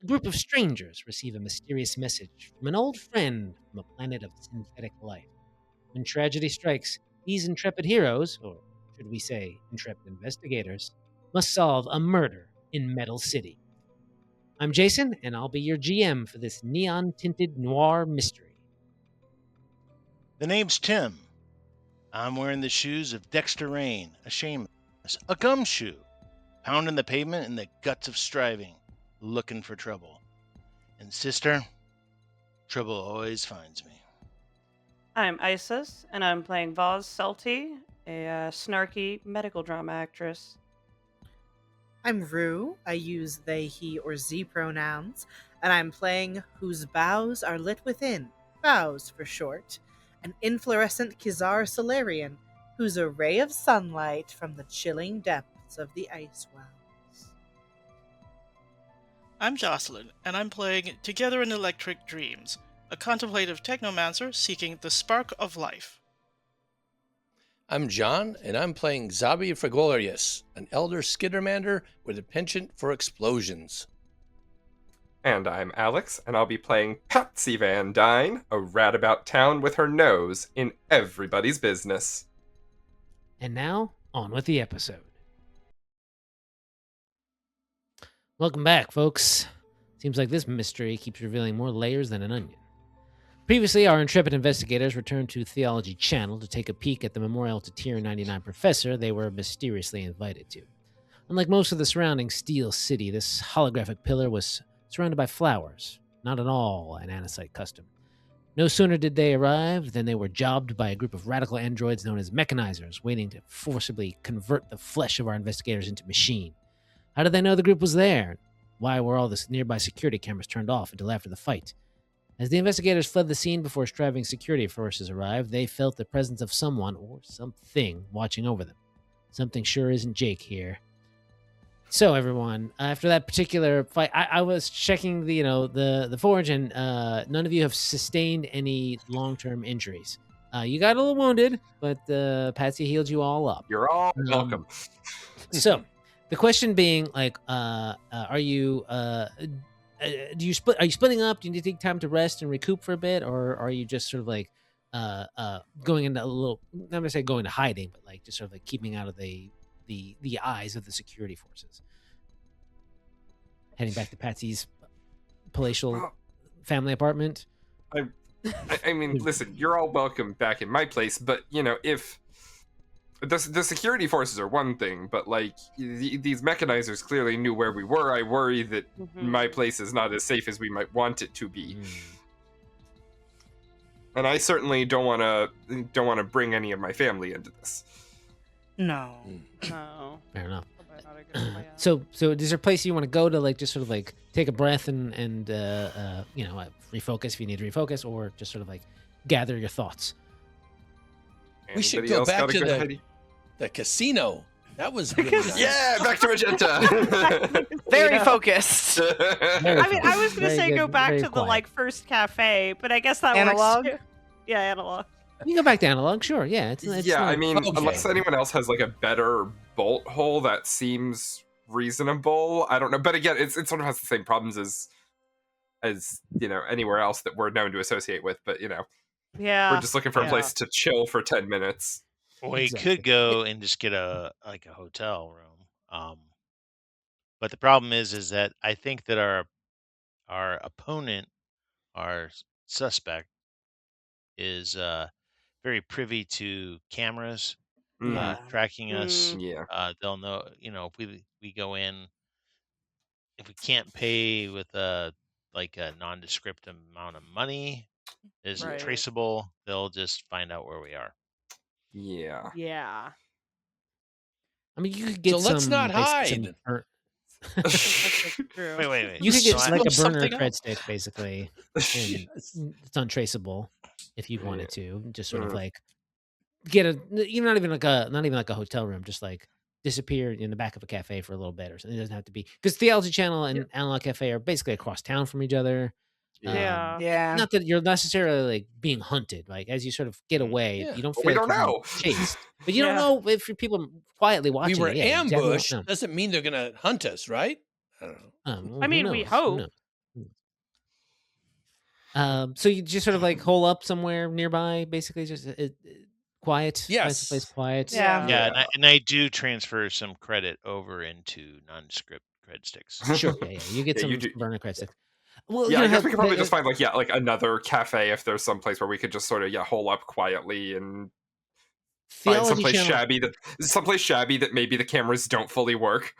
A group of strangers receive a mysterious message from an old friend from a planet of synthetic life. When tragedy strikes, these intrepid heroes, or should we say intrepid investigators, must solve a murder in Metal City. I'm Jason, and I'll be your GM for this neon-tinted noir mystery. The name's Tim. I'm wearing the shoes of Dexter Rayne, a shameless, a gumshoe, pounding the pavement in the guts of striving, looking for trouble. And sister, trouble always finds me. I'm Isis, and I'm playing Voss Seltee, a snarky medical drama actress. I'm Rue. I use they, he, or ze pronouns, and I'm playing Whose Boughs Are Lit Within, Boughs for short, an inflorescent Kizar Solarian who's a ray of sunlight from the chilling depths of the ice wells. I'm Jocelyn, and I'm playing Together in Electric Dreams, a contemplative technomancer seeking the spark of life. I'm John, and I'm playing Xabi Fraglorious, an elder skittermander with a penchant for explosions. And I'm Alex, and I'll be playing Patsy Van Dyne, a rat about town with her nose in everybody's business. And now, on with the episode. Welcome back, folks. Seems like this mystery keeps revealing more layers than an onion. Previously, our intrepid investigators returned to Theology Channel to take a peek at the memorial to Tier 99 professor they were mysteriously invited to. Unlike most of the surrounding Steel City, this holographic pillar was surrounded by flowers, not at all an Anasite custom. No sooner did they arrive than they were jobbed by a group of radical androids known as mechanizers, waiting to forcibly convert the flesh of our investigators into machine. How did they know the group was there? Why were all the nearby security cameras turned off until after the fight? As the investigators fled the scene before striving security forces arrived, they felt the presence of someone or something watching over them. Something sure isn't Jake here. So, everyone, after that particular fight, I was checking the forge, and none of you have sustained any long-term injuries. You got a little wounded, but Patsy healed you all up. You're all welcome. So, the question being, like, are you splitting up? Do you need to take time to rest and recoup for a bit, or are you just sort of like going into a little? I'm not gonna say going to hiding, but like just sort of like keeping out of the eyes of the security forces. Heading back to Patsy's palatial family apartment. I mean, listen, you're all welcome back in my place, but if the security forces are one thing, but like these mechanizers clearly knew where we were. I worry that my place is not as safe as we might want it to be. And I certainly don't want to bring any of my family into this. No. Fair enough. So is there a place you want to go to, like, just sort of like take a breath and refocus if you need to refocus, or just sort of like gather your thoughts? We should go back to the casino. That was really nice. Yeah, back to Magenta. Very focused. I mean, I was going to say good, go back to quiet. the first cafe, but I guess that Analog? works too. Yeah, analog. You can go back to analog, sure. Yeah, it's yeah. not, I mean, okay. Unless anyone else has like a better bolt hole that seems reasonable, I don't know. But again, it sort of has the same problems as anywhere else that we're known to associate with. But Yeah. we're just looking for a place to chill for 10 minutes. We could go and just get a hotel room. But the problem is that I think that our opponent, our suspect, is very privy to cameras tracking us. Yeah. They'll know, if we go in, if we can't pay with a nondescript amount of money, isn't Right. traceable, they'll just find out where we are. Yeah. Yeah. I mean, you could get So let's not basically hide. True. Wait. You could get So like a burner something cred stick, basically. And it's untraceable if you wanted to. Just sort of like get not even like a hotel room, just like disappear in the back of a cafe for a little bit or something. It doesn't have to be, because Theology Channel and Analog Cafe are basically across town from each other. Yeah. Not that you're necessarily like being hunted. Like as you sort of get away, Yeah. you don't But feel we like don't you're know. being chased. But you don't know if people quietly watching. We were it. Yeah, you exactly ambushed. don't know. Doesn't mean they're gonna hunt us, right? I don't know. Well, I mean, who we knows? Who hope. knows? So you just sort of like hole up somewhere nearby, basically, just quiet. Find Yes. someplace quiet. Yeah. Yeah, and I do transfer some credit over into nondescript credit sticks. Sure. Yeah. You get Yeah, some you do. burner credits. Well, Yeah, you I know guess how we could probably just find like another cafe if there's some place where we could just sort of hole up quietly and find Theology Channel. someplace shabby that maybe the cameras don't fully work.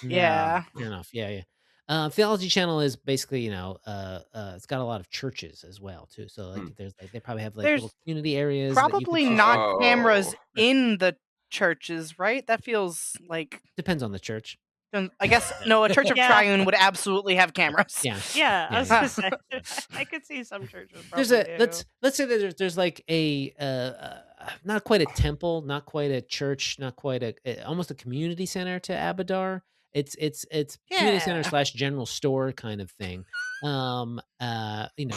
Yeah. Fair enough. Yeah. Theology Channel is basically, it's got a lot of churches as well too. So like, they probably have like There's little community areas. that you Probably can not cameras Oh. in the churches, right? That feels like. Depends on the church. I guess no. A Church of Yeah. Triune would absolutely have cameras. Yeah. Yeah, I was Yeah. gonna say. I could see some churches There's probably a do. let's say that there's like a not quite a temple, not quite a church, not quite almost a community center to Abadar. It's community center Yeah. / general store kind of thing.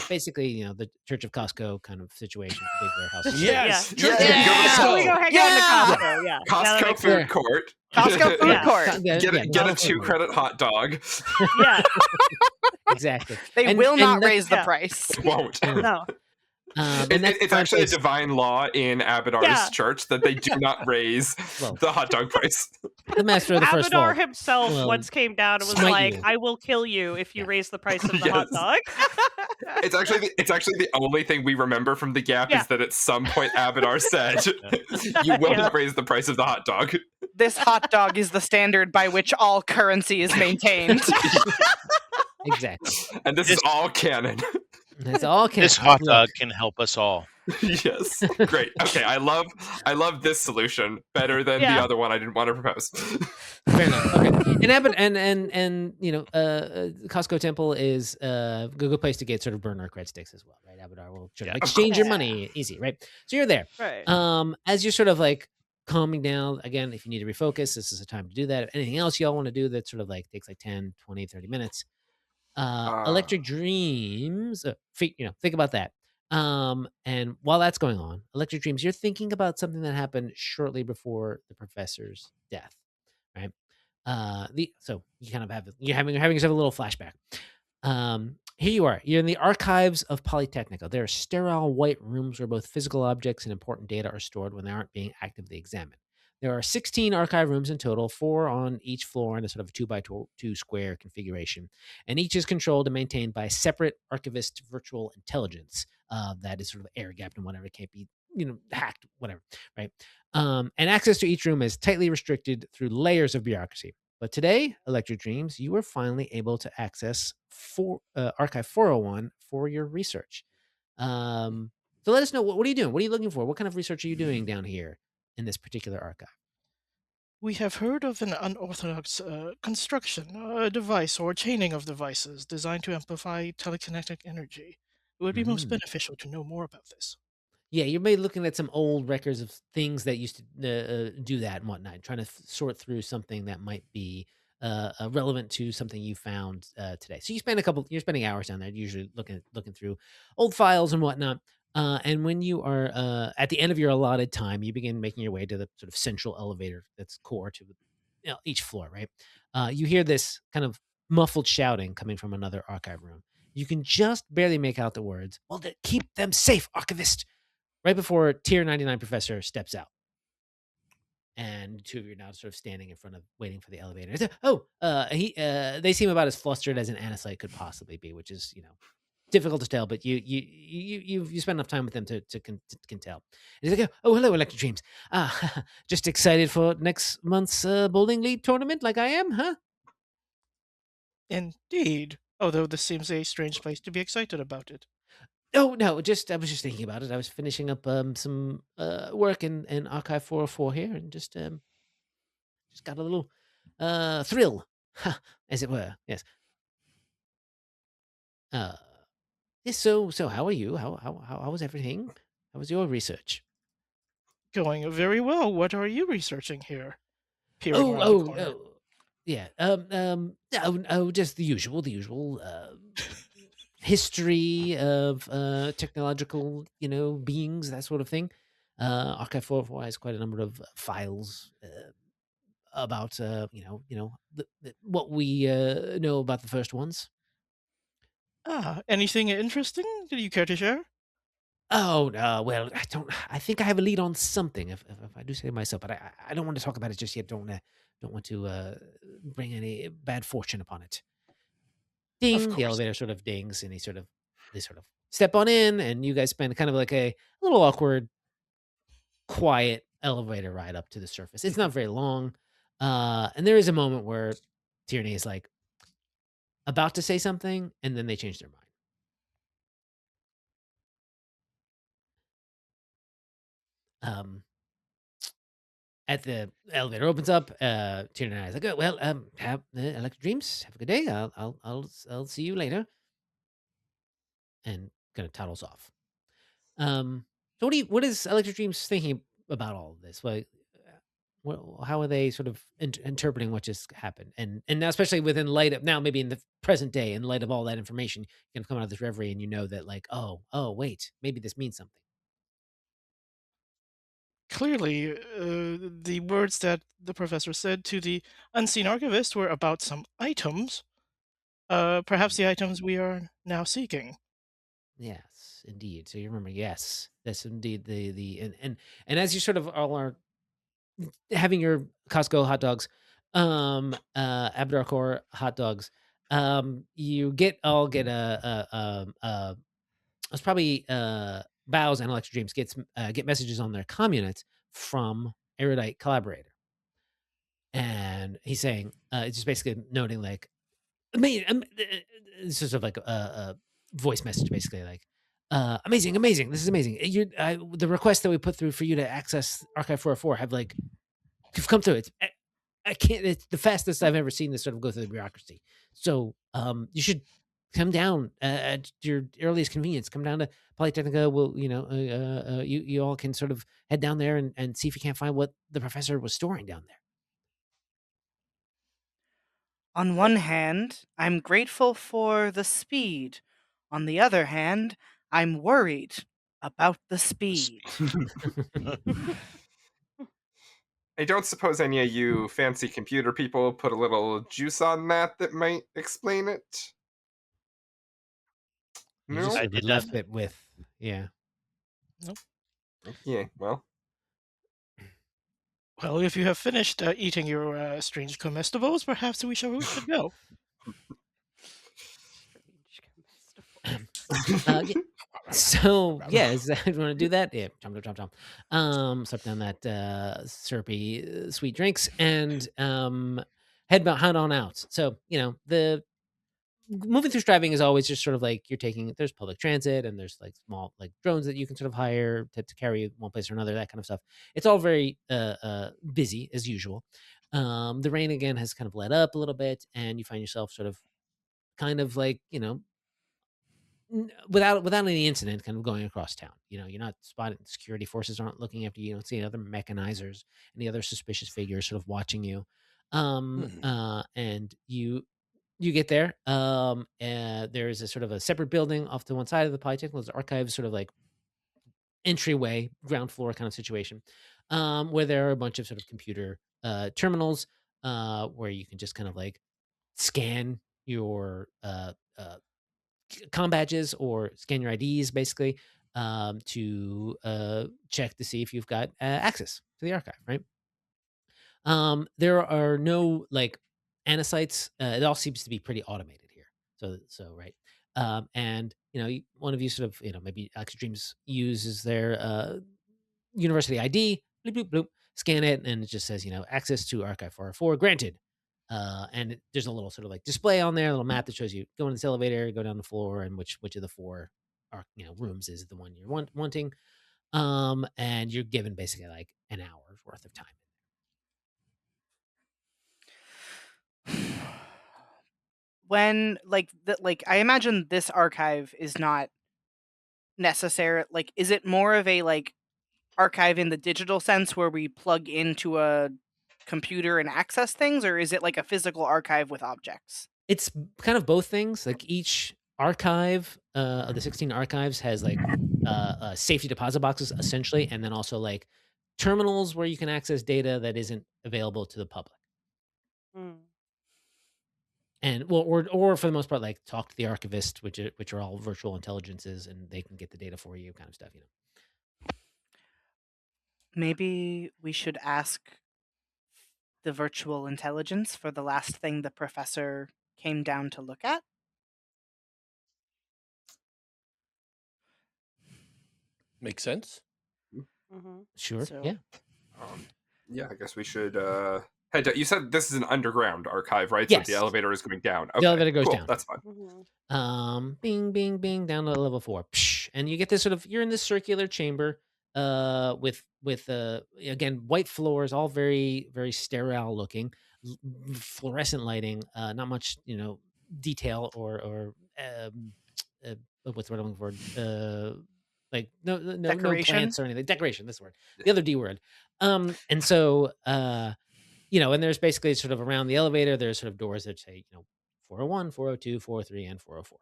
Basically, the Church of Costco kind of situation, big warehouse. Yes. Yeah. Church Yeah, of go to the Costco. We go hang Yeah. out in the Costco. Yeah. Now that Costco makes food sense. court. Costco food Yeah. court. Get a 2 credit hot dog. Yeah. Exactly. They And- will and not that's- raise the yeah. price. Won't. No. and that's It's the actually a place- divine law in Abadar's Yeah. church that they do not raise Well. the hot dog price. the master of the first Abadar vault. himself will once came down and was smite like, you. "I will kill you if you Yeah. raise the price of the hot Yes. dog." It's actually the only thing we remember from the gap Yeah. is that at some point Abadar said, "You will not raise the price of the hot dog." This hot dog is the standard by which all currency is maintained. Exactly. And this is all canon. That's all. This hot dog can help us all. Yes, great. Okay, I love this solution better than the Yeah. other one I didn't want to propose. Fair enough. Okay. And Costco Temple is a good place to get sort of burner cred sticks as well, right? Abadar will sort of Yeah. exchange your Yeah. money easy, right? So you're there. Right. As you're sort of like calming down, again, if you need to refocus, this is the time to do that. If anything else y'all want to do that sort of like takes like 10, 20, 30 minutes. Electric Dreams, think about that. And while that's going on, Electric Dreams, you're thinking about something that happened shortly before the professor's death, right? So you kind of you're having yourself a little flashback. Here you are. You're in the archives of Polytechnica. There are sterile white rooms where both physical objects and important data are stored when they aren't being actively examined. There are 16 archive rooms in total, 4 on each floor in a sort of a 2x2 square configuration. And each is controlled and maintained by a separate archivist virtual intelligence that is sort of air gapped and whatever. It can't be, hacked, whatever, right? And access to each room is tightly restricted through layers of bureaucracy. But today, Electric Dreams, you were finally able to access Archive 401 for your research. So let us know, what are you doing? What are you looking for? What kind of research are you doing down here in this particular archive? We have heard of an unorthodox construction, a device or chaining of devices designed to amplify telekinetic energy. It would be most beneficial to know more about this. Yeah, you're maybe looking at some old records of things that used to do that and whatnot, trying to sort through something that might be relevant to something you found today. So you're spending hours down there, usually looking through old files and whatnot. And when you are at the end of your allotted time, you begin making your way to the sort of central elevator that's core to each floor, right? You hear this kind of muffled shouting coming from another archive room. You can just barely make out the words, "Well, keep them safe, archivist," right before Tier 99 Professor steps out. And the two of you are now sort of standing in front of, waiting for the elevator. They seem about as flustered as an Anasite could possibly be, which is, difficult to tell, but you spend enough time with them to can tell. And he's like, "Oh, hello, Electric Dreams. Just excited for next month's bowling league tournament like I am, huh?" Indeed, although this seems a strange place to be excited about it. Oh, no, I was just thinking about it. I was finishing up some work in Archive 404 here, and just got a little thrill, as it were. Yes. Yes. So how are you? How was everything? How was your research? Going very well. What are you researching here? Peering around the corner. Yeah. Just the usual history of technological, beings, that sort of thing. Archive 404 has quite a number of files about, what we know about the first ones. Anything interesting? Do you care to share? Oh, well, I think I have a lead on something, if I do say myself, but I don't want to talk about it just yet. Don't want to bring any bad fortune upon it. Of Ding! The course. elevator sort of dings, and they sort of step on in, and you guys spend kind of like a little awkward, quiet elevator ride up to the surface. It's not very long, and there is a moment where Tierney is like about to say something, and then they change their mind. At the elevator opens up, Tierney and I is like, "Oh, well, have electric dreams. Have a good day. I'll see you later." And kind of toddles off. So what is Electric Dreams thinking about all of this? Like, how are they sort of interpreting what just happened? And now, especially within light of now, maybe in the present day, in light of all that information, you can come out of this reverie and you know that like, oh, wait, maybe this means something. Clearly, the words that the professor said to the unseen archivist were about some items. Perhaps the items we are now seeking. Yes, indeed. So you remember, yes, that's indeed the and as you sort of all are having your Costco hot dogs, Abdarkor hot dogs, you all get it's probably Boughs and Electric Dreams get messages on their communits from Erudite Collaborator, and he's saying it's just basically noting like, it's just sort of like a voice message, basically like, amazing, this is amazing. The request that we put through for you to access Archive 404 have like you've come through. I can't. It's the fastest I've ever seen this sort of go through the bureaucracy. So you should come down at your earliest convenience. Come down to Polytechnica. You all can sort of head down there and see if you can't find what the professor was storing down there. On one hand, I'm grateful for the speed. On the other hand, I'm worried about the speed. I don't suppose any of you fancy computer people put a little juice on that might explain it? You No? just I sort of did left not. it with yeah. Yeah, well. Well, if you have finished eating your strange comestibles, perhaps we should go. Yeah. So yeah, is that you want to do that? Yeah, chomp. Suck down that syrupy sweet drinks and head on out. So the moving through Striving is always just sort of like there's public transit and there's like small like drones that you can sort of hire to carry you one place or another, that kind of stuff. It's all very busy as usual. The rain again has kind of let up a little bit, and you find yourself sort of kind of like without any incident kind of going across town. You're not spotted, security forces aren't looking after you. You don't see any other mechanizers, any other suspicious figures sort of watching you. And you get there, and there is a sort of a separate building off to one side of the Polytechnic. There's archives, sort of like entryway, ground floor kind of situation, where there are a bunch of sort of computer terminals, where you can just kind of like scan your com badges or scan your IDs, basically, to check to see if you've got access to the archive, right? There are no like anacytes. It all seems to be pretty automated here. So right. And one of you sort of maybe Electric Dreams uses their university ID. Bloop bloop bloop. Scan it, and it just says access to Archive 404 granted. And there's a little sort of like display on there, a little map that shows you go in this elevator, go down the floor, and which of the four rooms is the one you're wanting. And you're given basically like an hour's worth of time. When I imagine this archive is not necessary. Like, is it more of a archive in the digital sense where we plug into a computer and access things, or is it like a physical archive with objects? It's kind of both things. Like each archive of the 16 archives has like safety deposit boxes essentially, and then also like terminals where you can access data that isn't available to the public. Mm. and or for the most part, like talk to the archivist, which are all virtual intelligences, and they can get the data for you, kind of stuff. Maybe we should ask the virtual intelligence for the last thing the professor came down to look at. Makes sense. Mm-hmm. Sure. So- Yeah. Yeah, I guess we should head down. You said this is an underground archive, right? Yes. So the elevator is going down. Okay, The elevator goes cool. down. That's fine. Mm-hmm. Bing, bing, bing, down to level 4. Psh, and you get this you're in this circular chamber, with again, white floors, all very, very sterile looking, fluorescent lighting, not much, detail or what's the word I'm looking for? Like no Decoration? plants or anything. Decoration, this word. The other D word. And so, and there's basically sort of around the elevator, there's sort of doors that say, 401, 402, 403, and 404.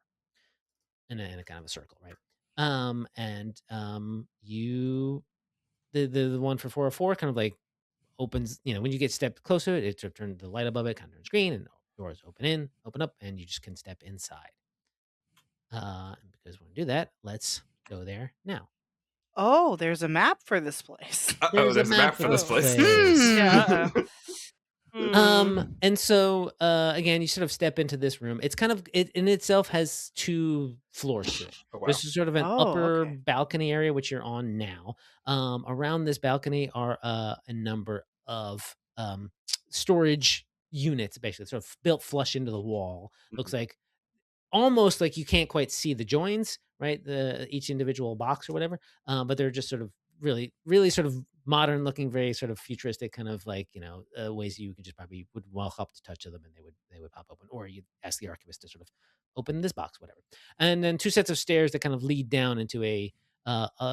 In a kind of a circle, right? You the one for 404 kind of like opens, when you get step closer, it sort of turns the light above it, kind of turns green, and doors open up, and you just can step inside. And because we're gonna do that, let's go there now. Oh, there's a map for this place. There's a map for this place. Yeah. And so again, you sort of step into this room. It's kind of, it in itself has 2 floors to it. Oh, wow. This is sort of an Oh, upper okay. balcony area, which you're on now. Around this balcony are a number of storage units, basically sort of built flush into the wall. Looks like almost like you can't quite see the joins, right? Each individual box or whatever. But they're just sort of really, really sort of modern looking, very sort of futuristic kind of like, ways you could just probably would walk up to touch of them and they would pop open, or you'd ask the archivist to sort of open this box, whatever. And then 2 sets of stairs that kind of lead down into a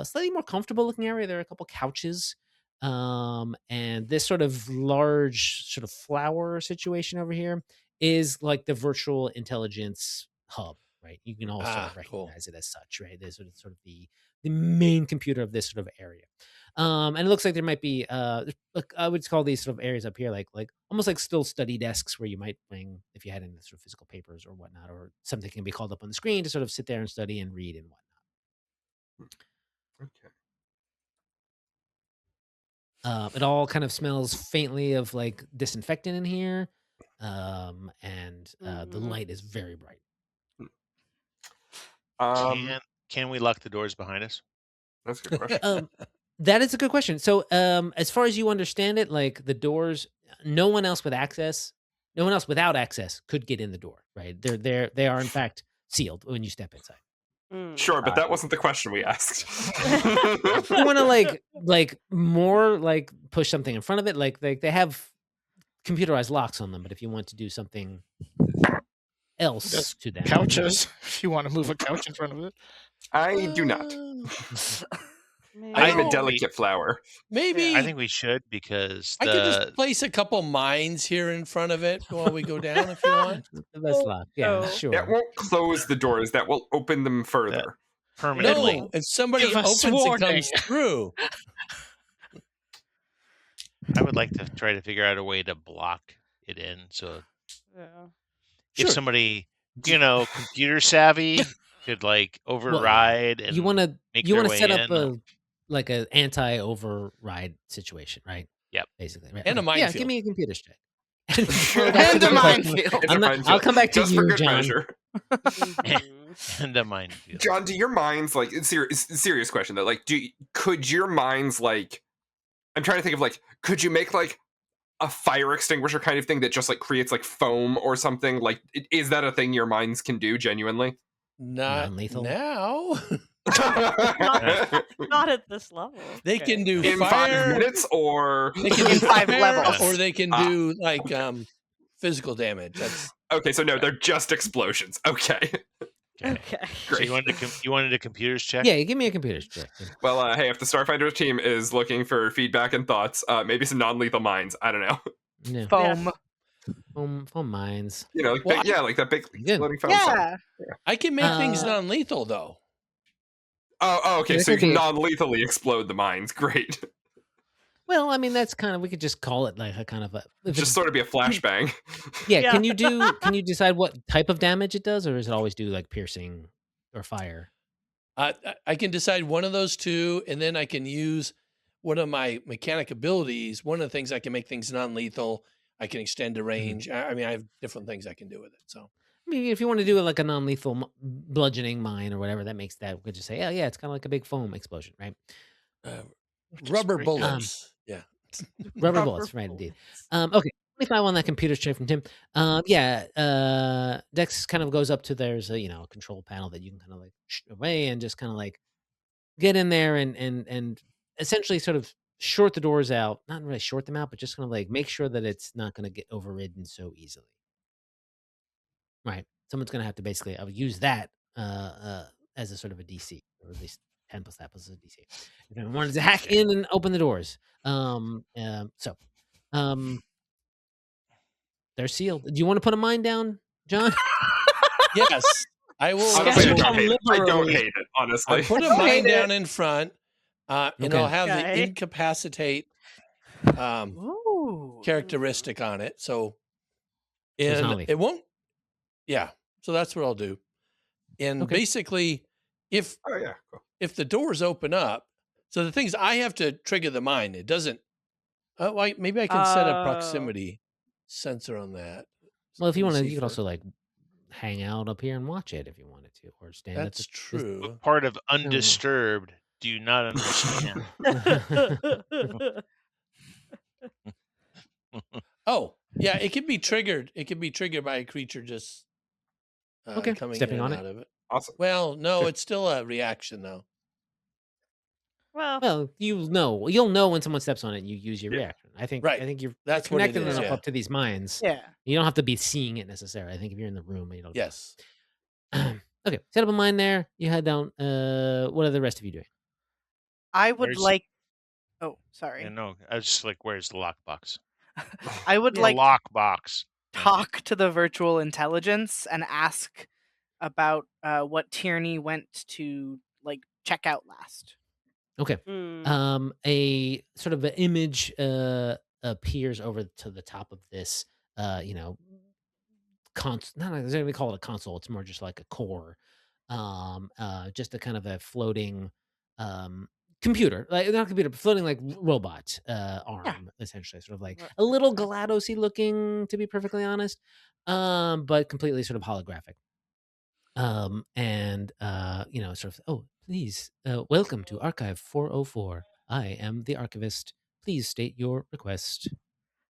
slightly more comfortable looking area. There are a couple couches. And this sort of large sort of flower situation over here is like the virtual intelligence hub, right? You can all sort of Cool. recognize it as such, right? There's sort of the main computer of this sort of area. And it looks like there might be I would call these sort of areas up here like almost like still study desks where you might bring, if you had any sort of physical papers or whatnot, or something can be called up on the screen to sort of sit there and study and read and whatnot. Okay. It all kind of smells faintly of like disinfectant in here. And the light is very bright. Can we lock the doors behind us? That's a good question. That is a good question. So, as far as you understand it, like the doors, no one else without access could get in the door, right? They are in fact sealed when you step inside. Sure, but that wasn't the question we asked. You want to like more like push something in front of it, like they have computerized locks on them, but if you want to do something else There's to them, couches. If you want to move a couch in front of it. I do not. Maybe. I'm a delicate flower. Maybe I think we should, because I could just place a couple mines here in front of it while we go down if you want. the best lock. Yeah, sure. That won't close the doors. That will open them further. permanently. No, if somebody Give us opens and warning. comes through. I would like to try to figure out a way to block it in. So Yeah. Sure. if somebody, computer savvy could like override and You want to make you their want to way set up in. an anti-override situation, right? Yep. Basically, right? And a Okay. Yeah, minefield. give me a computer check. And a minefield. I'll come back to Just you, for good John. measure. And a minefield. John, do your minds like serious question though? Like, could your minds like? I'm trying to think of like, could you make like a fire extinguisher kind of thing that just like creates like foam or something? Like, is that a thing your minds can do genuinely? Not Non-lethal? now. Not at this level. They can do In fire. 5 minutes, or They can In do 5 fire, levels. or they can do like physical damage. That's okay. So no, they're just explosions. Okay. Okay. So Great. you wanted a computers check? Yeah, give me a computer check. Well, hey, if the Starfinder team is looking for feedback and thoughts, maybe some non-lethal mines. I don't know. Yeah. Foam. Foam mines. Like Well, like that big Good. exploding foam. stuff. Yeah. I can make things non-lethal though. Oh, okay. There So you could can be- non-lethally explode the mines. Great. Well, I mean, that's kind of, we could just call it like a kind of a. Just sort of be a flashbang. Yeah. Yeah. Can you decide what type of damage it does, or does it always do like piercing or fire? I can decide one of those two, and then I can use one of my mechanic abilities. One of the things I can make things non-lethal. I can extend the range. I mean, I have different things I can do with it. So, I mean, if you want to do it like a non-lethal bludgeoning mine or whatever, that makes that. We could just say, oh yeah, it's kind of like a big foam explosion, right? rubber bullets. Yeah. Rubber Rubber bullets, right? Indeed. bullets. Okay. 25 on that computer straight from Tim. Dex kind of goes up to there's a control panel that you can kind of like away and just kind of like get in there and essentially sort of short the doors out. Not really short them out, but just kind of like make sure that it's not going to get overridden so easily. Right. Someone's going to have to basically use that as a sort of a DC, or at least 10 plus that plus a DC. If anyone wanted to hack in and open the doors. They're sealed. Do you want to put a mine down, John? Yes. I will. Honestly, I Skeleton don't hate it. Honestly, I'll put a mine down in front, and Okay. I'll have the Okay. incapacitate Ooh. characteristic on it. So, it's not and lethal. it won't. Yeah. So that's what I'll do. And Okay. basically, if oh yeah, cool. if the doors open up, so the things I have to trigger the mine, it doesn't. Maybe I can set a Oh. proximity sensor on that. Well, if you Let me want to, see you could first. also like hang out up here and watch it if you wanted to, or stand at That's the. true. Part of undisturbed. Do you not understand? Oh, yeah, it can be triggered. It can be triggered by a creature just Okay, coming stepping in and on it. out of it. Awesome. Well, no, Okay. it's still a reaction though. Well, You'll know when someone steps on it. You use your Yeah. reaction. I think you're That's what it connected is. enough Yeah. up to these mines. Yeah. You don't have to be seeing it necessarily. I think if you're in the room, Yes. Okay, set up a mine there. You head down. What are the rest of you doing? I would Where's- like. Oh, sorry. Yeah, no, I was just like, where's the lockbox? I would The like to lockbox. talk to the virtual intelligence and ask about what Tierney went to like check out last. Okay. hmm. A sort of an image appears over to the top of this not exactly call it a console, it's more just like a core. Just a kind of a floating computer, like not computer, but floating like robot arm, essentially, sort of like a little GLaDOS-y looking, to be perfectly honest, but completely sort of holographic. Sort of, oh, please, welcome to Archive 404. I am the archivist. Please state your request.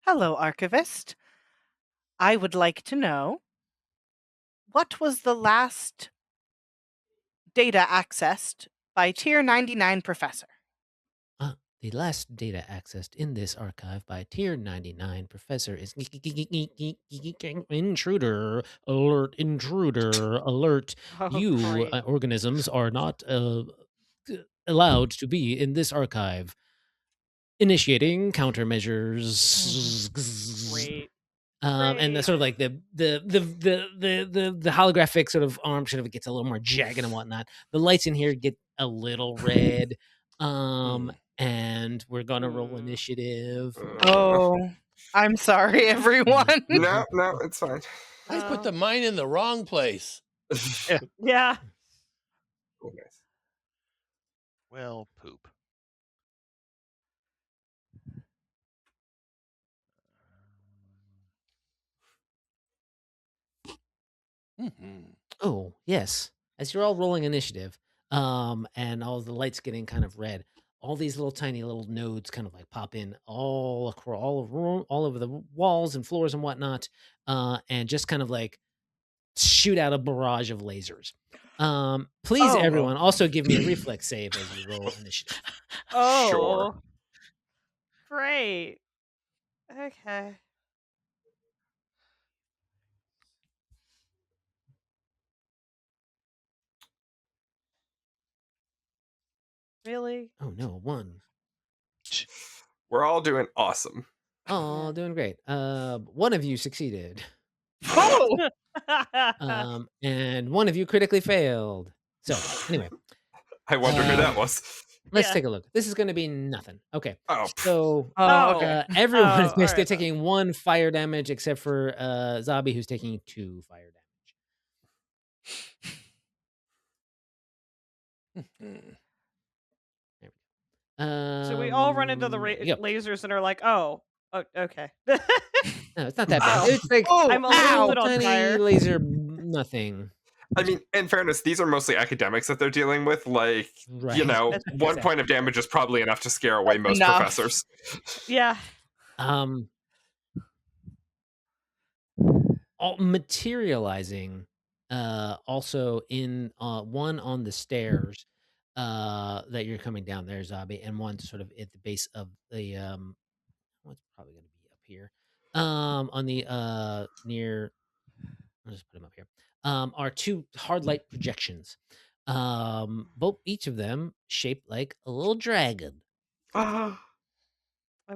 Hello, archivist. I would like to know what was the last data accessed by Tier 99 Professor? The last data accessed in this archive by Tier 99 Professor is intruder alert, intruder alert. Oh, You great. organisms are not allowed to be in this archive. Initiating countermeasures. Great. And the sort of like the holographic sort of arm sort of gets a little more jagged and whatnot. The lights in here get a little red. And we're gonna roll initiative. Oh, I'm sorry, everyone. No, it's fine. I put the mine in the wrong place. Yeah. Oh, nice. Well, poop. Oh, yes. As you're all rolling initiative, and all the lights getting kind of red, all these little tiny little nodes kind of like pop in all across all over the walls and floors and whatnot, and just kind of like shoot out a barrage of lasers. Please, Oh. everyone, also give me a reflex save as you roll initiative. Oh. Sure. Great. Okay. Really? Oh no, 1. We're all doing awesome. Oh, doing great. One of you succeeded. Oh, And one of you critically failed. So anyway, I wonder who that was. Let's Yeah. take a look. This is going to be nothing. Okay. Oh, So Okay. everyone is Oh, basically alright then. taking 1 fire damage except for Xabi, who's taking 2 fire damage. Mhm. There we go. So we all run into the there we go. lasers and are like, oh, okay. No, it's not that bad. Ow. It's like Oh, I'm a little little bit on tiny fire. laser nothing. I mean, in fairness, these are mostly academics that they're dealing with. Like, Right. you know, That's one point of damage is probably enough to scare away most Enough. professors. Yeah. Materializing also in one on the stairs that you're coming down there, Xabi, and one sort of at the base of the what's probably going to be up here on the near, I'll just put them up here, are 2 hard light projections, both each of them shaped like a little dragon. I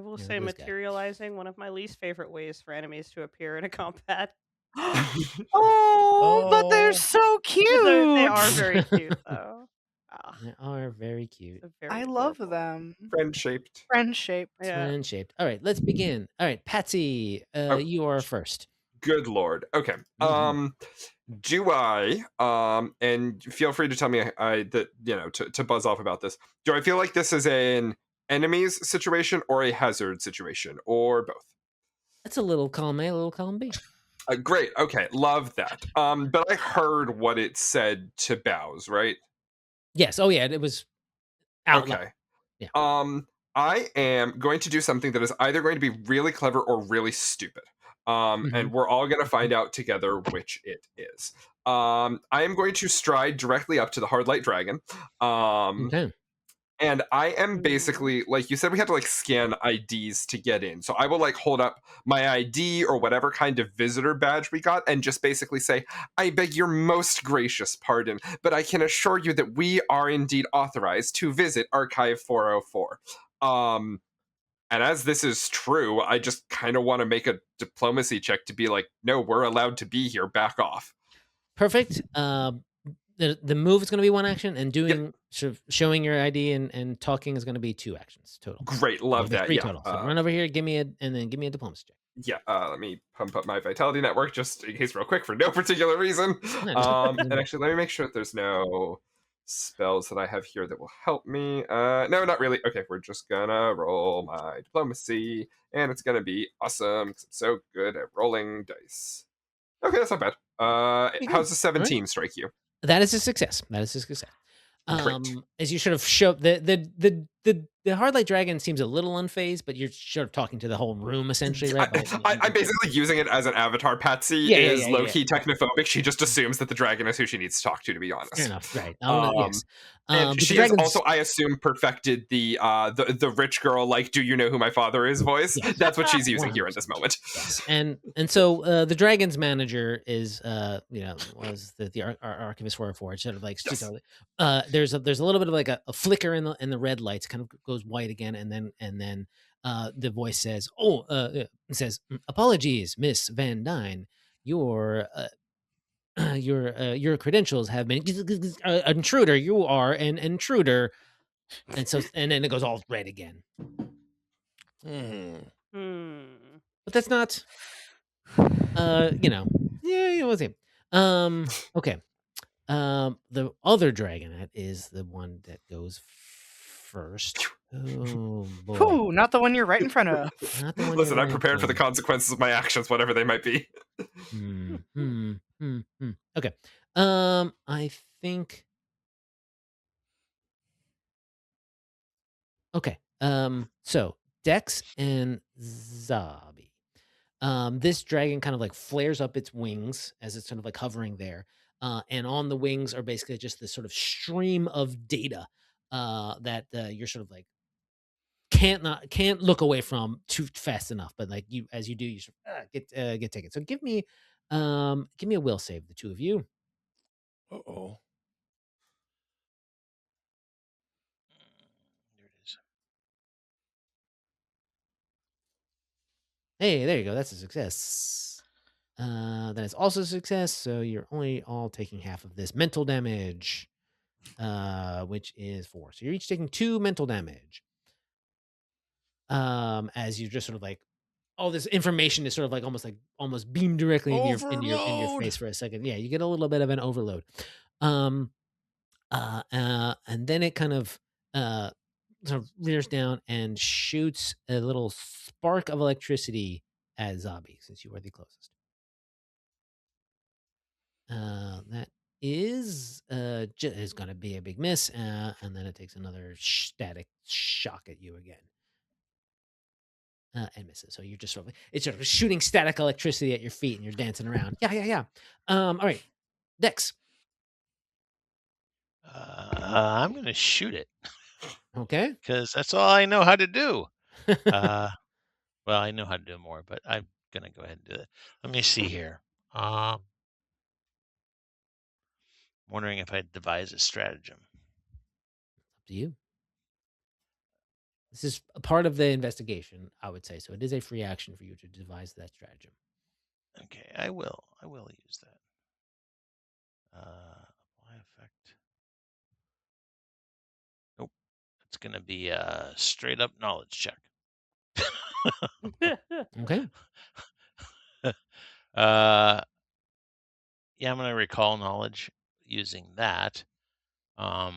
will Yeah, say this guy. materializing, one of my least favorite ways for enemies to appear in a combat. Oh, but they're Oh. so cute. They are very cute, though. Ah, They are very cute. they're very I love adorable. them. Friend-shaped. Friend shaped. Yeah. Twin shaped. All right, let's begin. All right, Patsy, you are first. Good lord. Okay. Do I and feel free to tell me that, you know, to buzz off about this. Do I feel like this is an enemies situation or a hazard situation or both? That's a little column A, a little column B. Great. Okay. Love that. But I heard what it said to Boughs, right? Yes. Oh yeah, it was out loud. Okay. Yeah. I am going to do something that is either going to be really clever or really stupid. And we're all going to find out together which it is. I am going to stride directly up to the hard light dragon. Okay. And I am basically, like you said, we had to like scan IDs to get in. So I will like hold up my ID or whatever kind of visitor badge we got and just basically say, I beg your most gracious pardon, but I can assure you that we are indeed authorized to visit Archive 404. And as this is true, I just kind of want to make a diplomacy check to be like, no, we're allowed to be here, back off. Perfect. The move is going to be 1 action, and doing sort of showing your ID and talking is going to be 2 actions total. Great, love that. 3 Yeah. total. So run over here, give me a diplomacy check. Yeah, let me pump up my vitality network just in case real quick for no particular reason. And actually, let me make sure that there's no spells that I have here that will help me. No, not really. Okay, we're just gonna roll my diplomacy, and it's gonna be awesome because I'm so good at rolling dice. Okay, that's not bad. How's the 17 strike you? That is a success. That is a success. Great. As you sort of show the hard light dragon seems a little unfazed, but you're sort of talking to the whole room essentially, right? I'm basically using it as an avatar. Patsy is low-key technophobic. She just assumes that the dragon is who she needs to talk to be honest. Fair enough, right? Yes. And she has also, I assume, perfected the rich girl, like, do you know who my father is voice? Yes. That's what she's using here in this moment. Yes. And so the dragon's manager is was the archivist 404. It's sort of like there's a little bit of like a flicker in the red lights, kind of goes white again, and then the voice says, apologies, Miss Van Dyne, your credentials have been intruder. You are an intruder, and then it goes all red again. But that's not, we'll see. Okay. The other dragonette is the one that goes first. Oh boy! Ooh, not the one you're right in front of. Not the one. Listen, I'm prepared for the consequences of my actions, whatever they might be. Okay. I think. Okay. So Dex and Xabi. This dragon kind of like flares up its wings as it's sort of like hovering there. And on the wings are basically just this sort of stream of data that you're sort of like can't look away from too fast enough. But like as you do, you sort of get taken. So give me a will save, the two of you. Uh-oh. There it is. Hey, there you go. That's a success. That is also a success. So you're only all taking half of this mental damage. which is 4. So you're each taking 2 mental damage. As you just sort of like all this information is sort of like almost beamed directly into your face for a second. Yeah, you get a little bit of an overload. And then it kind of sort of rears down and shoots a little spark of electricity at Xabi, since you are the closest. That is going to be a big miss, and then it takes another static shock at you again. And misses. So you're just it's sort of shooting static electricity at your feet, and you're dancing around. Yeah. All right, Dex. I'm gonna shoot it. Okay. Because that's all I know how to do. Well, I know how to do more, but I'm gonna go ahead and do it. Let me see here. Wondering if I'd devise a stratagem. Up to you. This is a part of the investigation, I would say. So it is a free action for you to devise that stratagem. Okay, I will use that. Apply effect. Nope. It's gonna be a straight up knowledge check. Okay. Yeah, I'm gonna recall knowledge using that. Let's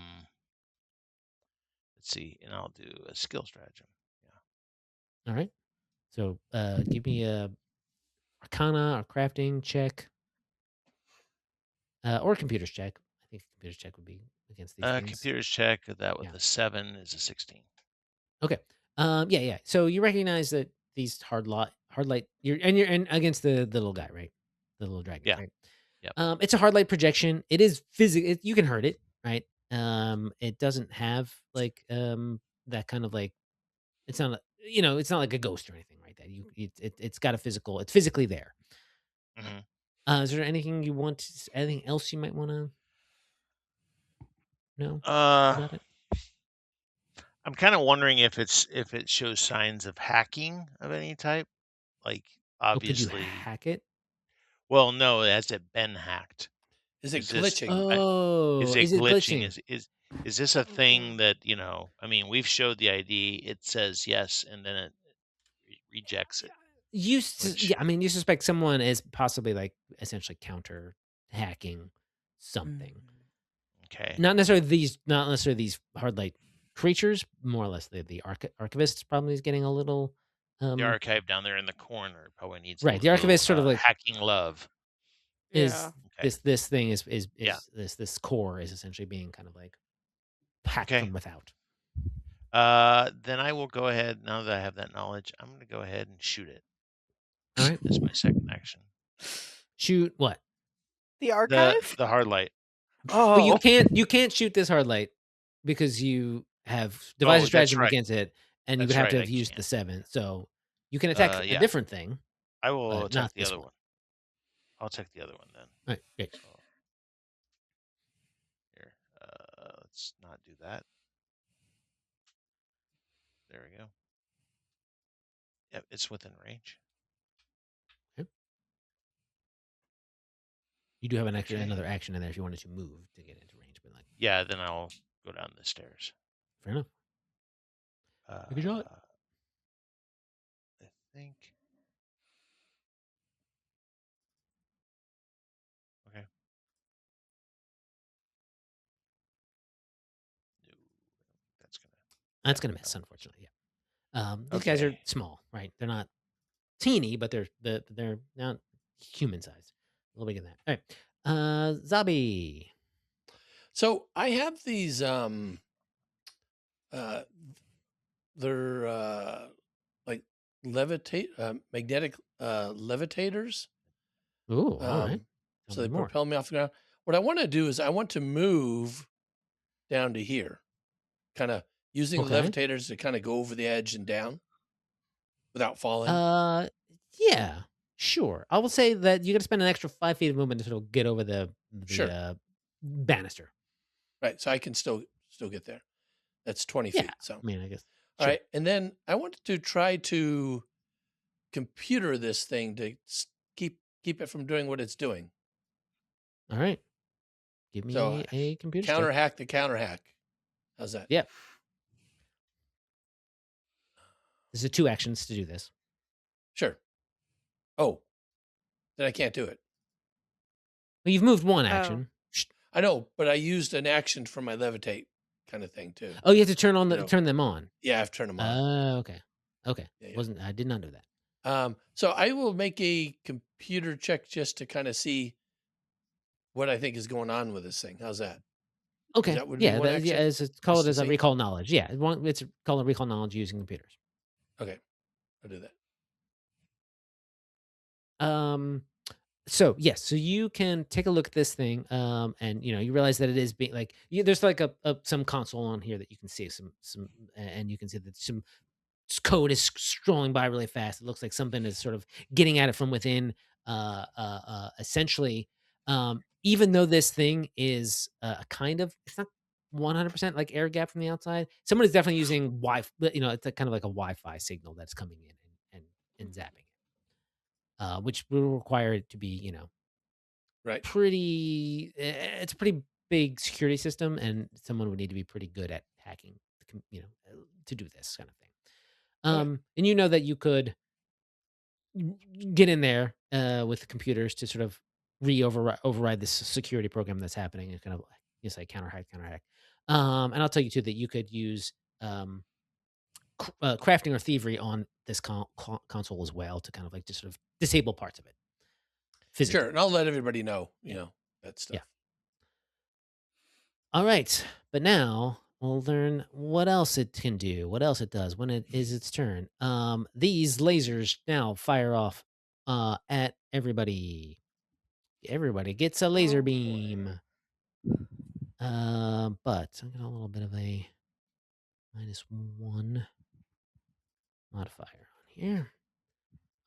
see, and I'll do a skill stratagem. All right. So give me a Arcana or crafting check. Or computer's check. I think computer's check would be against these things. Computer's check. That with a 7 is a 16. Okay. Yeah. So you recognize that these hard light. You're against the little guy, right? The little dragon. Yeah. Right? Yep. It's a hard light projection. It is physical. You can hurt it, right? It doesn't have like that kind of like. It's not it's not like a ghost or anything like that. It's got a physical. It's physically there. Mm-hmm. Is there anything you want? Anything else you might want to know about it? I'm kind of wondering if it shows signs of hacking of any type. Like obviously, could you hack it? Well, no. Has it been hacked? Is it glitching? Is it glitching? Is this a thing that I mean, we've showed the ID. It says yes, and then it rejects it. You suspect someone is possibly like essentially counter hacking something. Okay. Not necessarily these hard light creatures. More or less the archivist probably is getting a little. The archive down there in the corner probably needs right. The archivist sort of like hacking love. Is this thing is this core is essentially being kind of like hacked from without. Then I will go ahead, now that I have that knowledge, I'm going to go ahead and shoot it. All right. That's my second action. Shoot what? The archive? The hard light. Oh. But you can't shoot this hard light because you have devised a stratagem against it, and you would have to have used the 7. So you can attack a different thing. I will attack the other one. I'll attack the other one then. All right, great. So, here, let's not do that. There we go. Yep, it's within range. Okay. You do have another action in there if you wanted to move to get into range, but yeah, then I'll go down the stairs. Fair enough. Good shot. I think. Okay. No, that's gonna miss, unfortunately. Yeah. These guys are small, right? They're not teeny, but they're not human sized. A little bigger than that. All right. Xabi. So I have these they're like magnetic levitators. Ooh, all right. So they propel me off the ground. What I want to do is I want to move down to here, kind of using the levitators to kind of go over the edge and down without falling. Yeah, sure. I will say that you got to spend an extra 5 feet of movement to sort of get over the banister. Right, so I can still get there. That's 20 feet. So I mean, I guess. All right, and then I wanted to try to computer this thing to keep it from doing what it's doing. All right. Give me So, a computer check. counter hack the counter hack. How's that? Yep. There's 2 actions to do this. Sure. Oh, then I can't do it. Well, you've moved 1 action. I know, but I used an action for my levitate kind of thing too. Oh, you have to turn them on. Yeah, I have to turn them on. Oh, okay. Okay. Yeah. I did not know that. So I will make a computer check just to kind of see what I think is going on with this thing. How's that? Okay. That would be one action? It's called Just to as a see? recall knowledge. Yeah, it's called a recall knowledge using computers. Okay, I'll do that. So yes, so you can take a look at this thing, and you realize that it is being like there's like some console on here that you can see some, and you can see that some code is scrolling by really fast. It looks like something is sort of getting at it from within. Essentially, even though this thing is it's not 100% like air gap from the outside. Someone is definitely using Wi-Fi. It's kind of like a Wi-Fi signal that's coming in and zapping it, which will require it to be Right. pretty. It's a pretty big security system, and someone would need to be pretty good at hacking, to do this kind of thing. And you know that you could get in there with the computers to sort of override this security program that's happening and kind of say counter hack. And I'll tell you too that you could use crafting or thievery on this console as well to kind of like just sort of disable parts of it. Physically. Sure, and I'll let everybody know, that stuff. Yeah. All right, but now we'll learn what else it can do, what else it does when it is its turn. These lasers now fire off at everybody. Everybody gets a laser beam. But I got a little bit of a -1 modifier on here.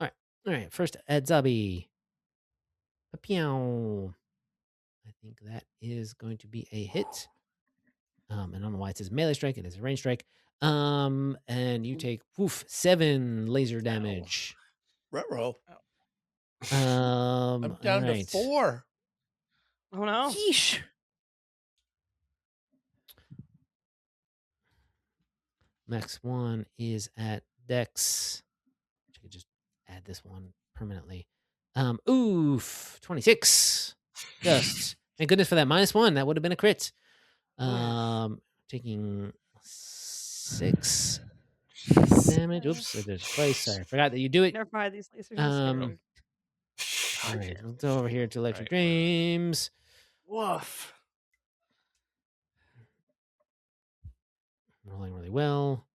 All right. First, Xabi. Pew. I think that is going to be a hit. And I don't know why it says melee strike. It is a range strike. And you take 7 laser damage. Ruh-roh. I'm down to 4. Oh no. Yeesh. Next one is at Dex. I could just add this one permanently. 26. Just thank goodness for that -1. That would have been a crit. Taking 6 damage. Oops, I did twice. Sorry, I forgot that you do it. Never mind, these lasers are scary. All right, let's go over here to Electric Dreams. Woof. Rolling really well.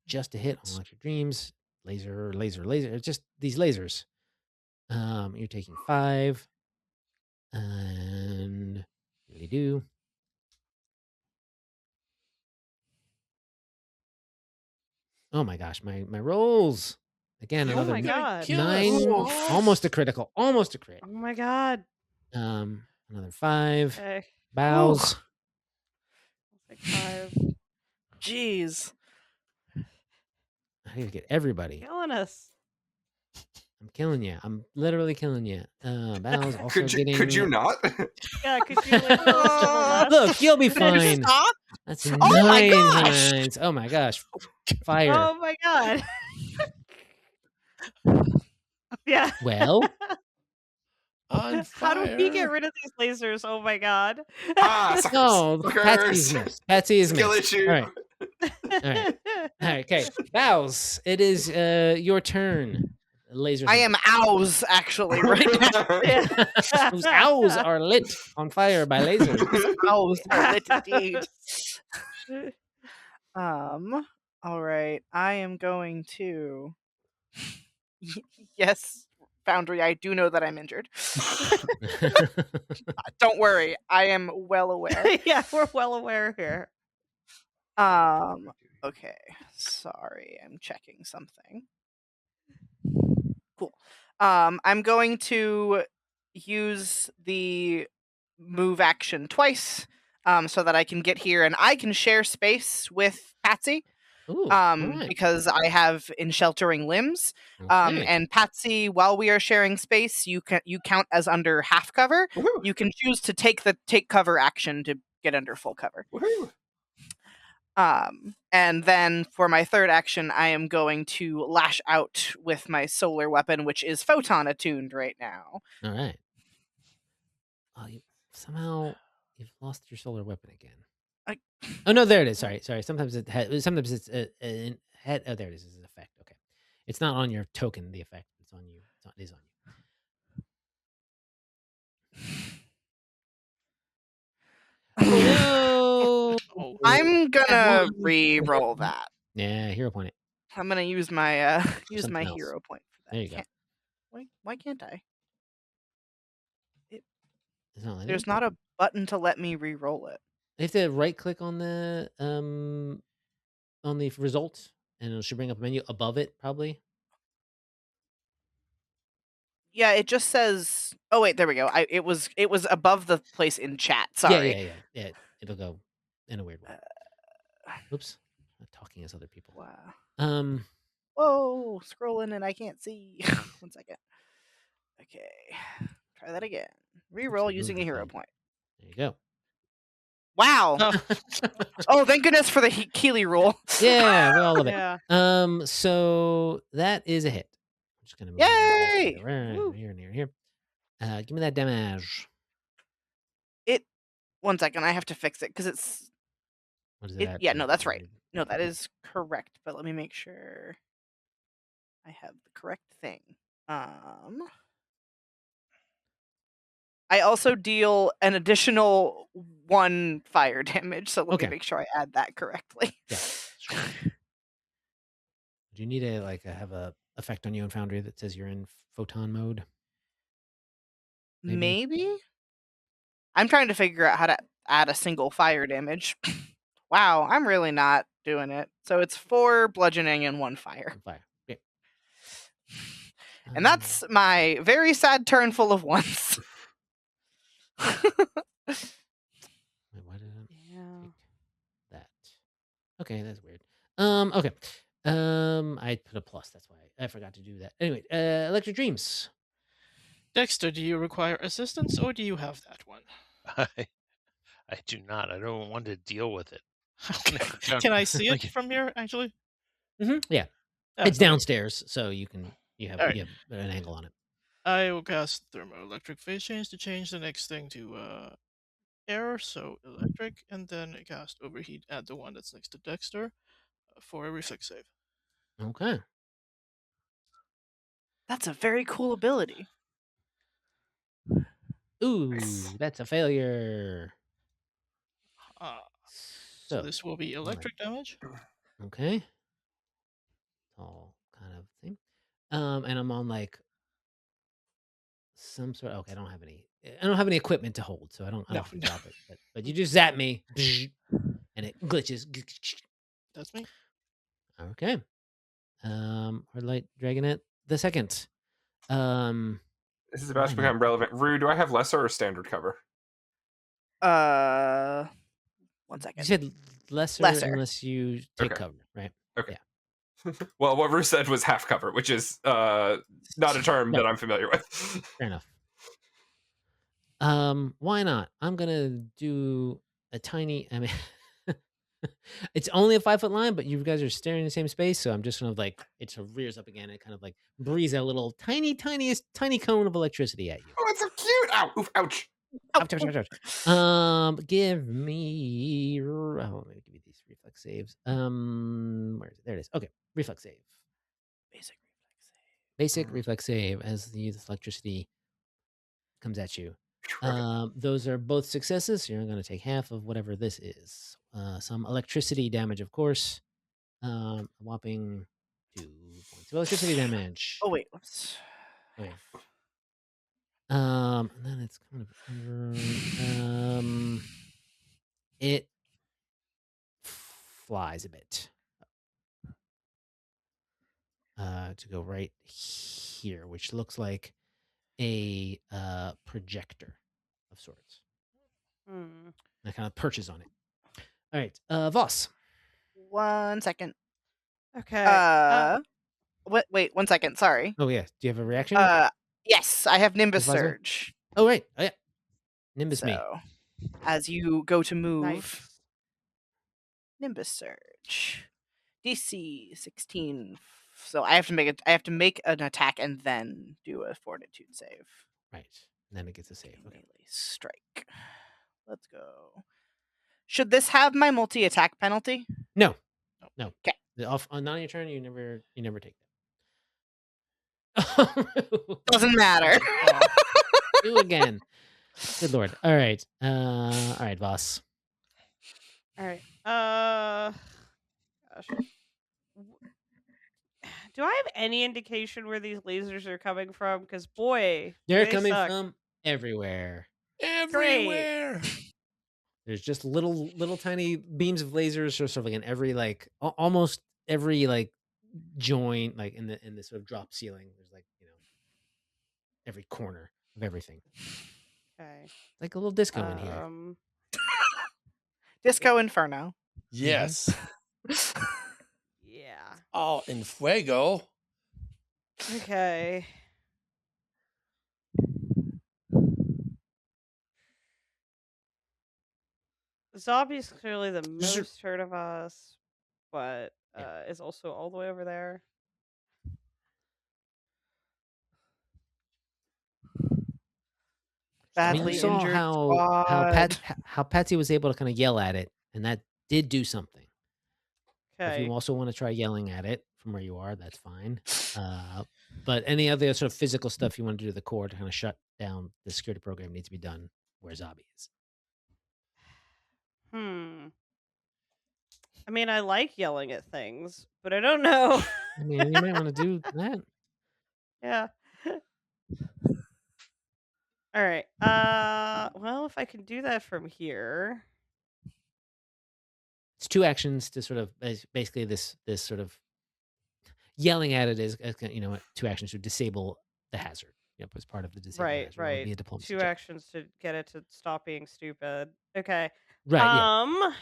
Just a hit on Electric Dreams. Laser. It's just these lasers. You're taking 5. And really do. Oh my gosh, my rolls. Again, another my God. 9. Almost a critical. Almost a crit. Oh my God. Another 5. Okay. Boughs. Like 5. Jeez. I need to get everybody. Killing us. I'm killing you. I'm literally killing you. Boughs also getting. Could you not? Yeah, could you like Look, you'll be Can I fine. stop? That's Oh my 9 gosh. nines. Oh my gosh. Fire. Oh my God. Yeah. Well, On How do we get fire. rid of these lasers? Oh my God. no, Patsy's missed. Patsy is Skill missed. issue. All right. Okay. Boughs, it is your turn. Lasers. I am owls actually right now. Those owls are lit on fire by lasers. Owls are lit indeed. All right. I am going to. Yes, Foundry. I do know that I'm injured. Don't worry. I am well aware. Yeah, we're well aware here. Okay. Sorry, I'm checking something. Cool. I'm going to use the move action twice, so that I can get here and I can share space with Patsy. Ooh, all right. because I have Ensheltering Limbs. Okay. And Patsy, while we are sharing space, you count as under half cover. Woohoo! You can choose to take cover action to get under full cover. Woohoo! And then for my third action, I am going to lash out with my solar weapon, which is photon attuned right now. All right. Somehow you've lost your solar weapon again. Oh no, there it is. Sorry. Sometimes it's a head. Oh, there it is. It's an effect. Okay, it's not on your token. The effect. It's on you. It is on you. No. I'm gonna re-roll that. Yeah, hero point it. I'm gonna use my Something else. hero point for that. There you go. Why can't I? It's not letting There's you? not a button to let me re-roll it. You have to right click on the results, and it should bring up a menu above it, probably. Yeah, it just says. Oh wait, there we go. It was above the place in chat. Sorry. Yeah. It'll go in a weird way. Oops, I'm not talking as other people. Wow. Whoa, scrolling and I can't see. 1 second. Okay, try that again. Reroll using a hero point. There you go. Wow. Oh, thank goodness for the Keeley rule. Yeah, we all love it. Yeah. So that is a hit. I'm just gonna move Yay! Here. Give me that damage. 1 second, I have to fix it because it's. What is it? Yeah, no, that's right. No, that is correct. But let me make sure I have the correct thing. I also deal an additional 1 fire damage, so let me make sure I add that correctly. Yeah. Sure. Do you need have a effect on you in Foundry that says you're in photon mode? Maybe? I'm trying to figure out how to add a single fire damage. Wow, I'm really not doing it. So it's 4 bludgeoning and 1 fire. Yeah. And that's my very sad turn full of 1s. Wait, why did I that? Okay, that's weird. Okay. I put a plus. That's why I forgot to do that. Anyway, Electric Dreams. Dexter, do you require assistance, or do you have that one? I do not. I don't want to deal with it. Can I see it from here? Actually. Yeah, it's downstairs, so you have an angle on it. I will cast Thermoelectric Phase Change to change the next thing to air, so electric, and then cast Overheat at the one that's next to Dexter for a reflex save. Okay. That's a very cool ability. Ooh, that's a failure. So this will be electric damage. Okay. All kind of thing. And I'm on some sort. Okay, I don't have any equipment to hold, so I don't have to drop it. But you just zap me, and it glitches. That's me. Okay. Hard Light Dragonet the second. This is about to become relevant. Rue, do I have lesser or standard cover? 1 second. You said lesser unless you take cover, right? Okay. Yeah. Well, what Rue said was half cover, which is not a term that I'm familiar with. Fair enough. Why not? I'm gonna do a tiny. I mean, it's only a 5-foot line, but you guys are staring in the same space, so I'm just gonna it rears up again and kind of breathes a little tiny cone of electricity at you. Oh, it's so cute! Ow! Oof! Ouch! Ouch. Give me. Let me give you these reflex saves. Where is it? There it is. Okay, reflex save. Basic reflex save as the electricity comes at you. Those are both successes. So you're going to take half of whatever this is. Some electricity damage, of course. A whopping 2 points of electricity damage. Oh wait, whoops. Okay. And then it's kind of it flies a bit to go right here, which looks like a projector of sorts. And it kind of perches on it. All right, Voss. 1 second. Okay. Wait 1 second. Sorry. Oh yeah. Do you have a reaction? Yes, I have Nimbus Supervisor? Surge. Oh right. Oh yeah. Nimbus me. So, as you go to move, Nice. Nimbus Surge, DC 16. So I have to make an attack and then do a Fortitude save. Right. And then it gets a save. Okay. Melee strike. Let's go. Should this have my multi-attack penalty? No. No. Okay. On your turn, you never take that. Doesn't matter. Do again. Good lord. All right. Voss. All right. Gosh. Do I have any indication where these lasers are coming from? Because boy, They're they coming suck. from everywhere. Everywhere. There's just little tiny beams of lasers, sort of like in every almost every joint, like in the sort of drop ceiling. There's every corner of everything. Okay. Like a little disco in here. Disco Inferno. Yes. Yeah. Oh, in fuego. Okay. Zombie's clearly the most hurt of us, but is also all the way over there. Badly you saw injured how Patsy was able to kind of yell at it, and that did do something. If Okay. you also want to try yelling at it from where you are, that's fine. But any other sort of physical stuff you want to do to the core to kind of shut down the security program needs to be done where Xabi is. I mean, I like yelling at things, but I don't know. I mean, you might want to do that. Yeah. All right. Well, if I can do that from here. It's 2 actions to sort of basically this sort of yelling at it is 2 actions to disable the hazard. Yep, as part of the disable hazard. Right. Be a diplomacy 2 check. actions to get it to stop being stupid. Okay. Right. Yeah.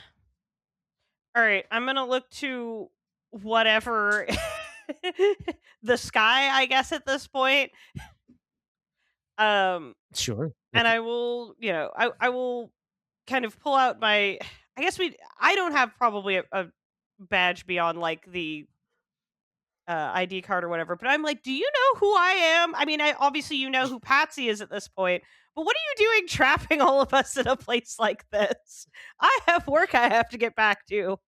All right. I'm gonna look to whatever the sky, I guess, at this point. Sure. And I will, I will kind of pull out my. I guess I don't have probably a badge beyond like the ID card or whatever, but I'm like, do you know who I am? I mean, obviously you know who Patsy is at this point, but what are you doing trapping all of us in a place like this? I have work I have to get back to.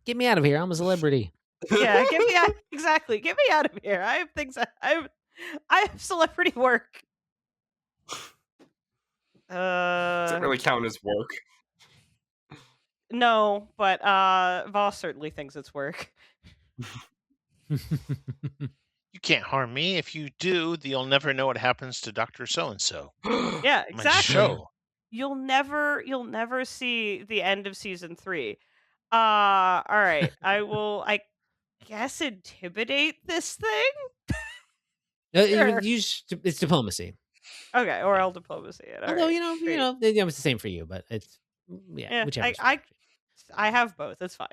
Get me out of here. I'm a celebrity. Yeah, get me out. Exactly. Get me out of here. I have things. I have celebrity work. Doesn't really count as work. No, but Voss certainly thinks it's work. You can't harm me. If you do, you'll never know what happens to Dr. So-and-so. Yeah, exactly. Show. You'll never see the end of season 3. All right. I guess intimidate this thing? Sure. It's diplomacy. Okay, or I'll diplomacy it. Although, right, it's the same for you, but it's whichever. I have both. It's fine.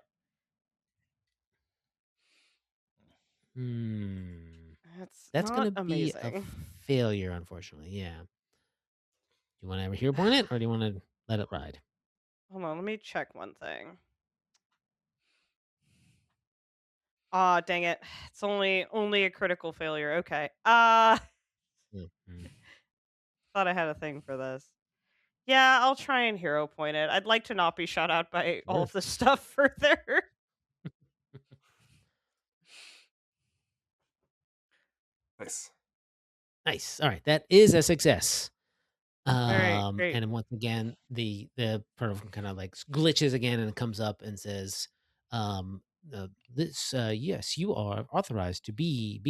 That's going to be a failure, unfortunately. Yeah. Do you want to have a hero point it, or do you want to let it ride? Hold on, let me check one thing. Aw, dang it. It's only a critical failure. Okay. Thought I had a thing for this. Yeah, I'll try and hero point it. I'd like to not be shot out by all of this stuff further. Nice. All right, that is a success. All right, great. And once again, the program kind of like glitches again, and it comes up and says, "This, yes, you are authorized to be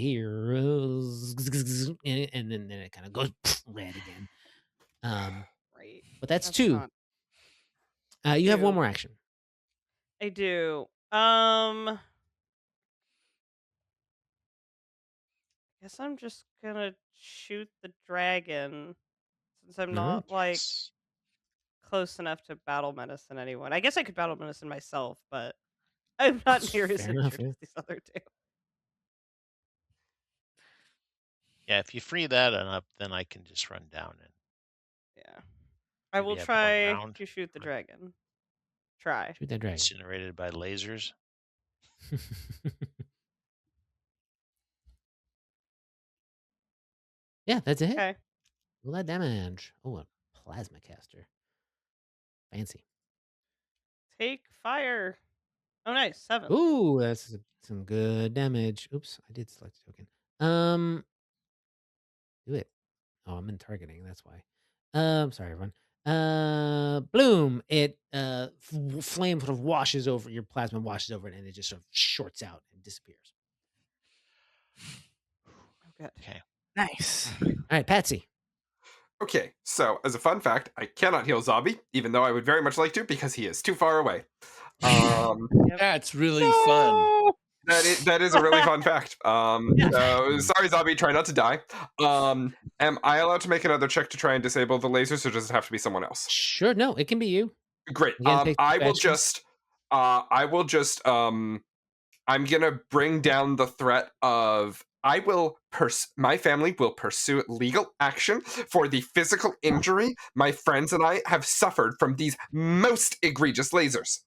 heroes," and then it kind of goes red again. Right. But that's 2. You have 1 more action. I do. Guess I'm just gonna shoot the dragon since I'm not close enough to battle medicine anyone. I guess I could battle medicine myself, but I'm not near as Fair enough, injured yeah. as these other two. Yeah, if you free that up, then I can just run down and Yeah. I will maybe have one try round. to shoot the dragon. Try. Shoot that dragon. Incinerated by lasers. Yeah, that's a hit. Okay. Roll that damage. Oh, a plasma caster. Fancy. Take fire. Oh, nice. 7. Ooh, that's some good damage. Oops, I did select a token. Do it. Oh, I'm in targeting. That's why. Sorry, everyone. Bloom. It flame sort of washes over your plasma, washes over it, and it just sort of shorts out and disappears. Oh, good. Okay. Nice. All right, Patsy. Okay, so as a fun fact, I cannot heal Xabi, even though I would very much like to because he is too far away. That's really fun. That is a really fun fact. So, sorry, Xabi, try not to die. Am I allowed to make another check to try and disable the lasers, or does it have to be someone else? Sure. No, it can be you. Great. Again, take I will actions. I'm gonna bring down the threat of my family will pursue legal action for the physical injury my friends and I have suffered from these most egregious lasers.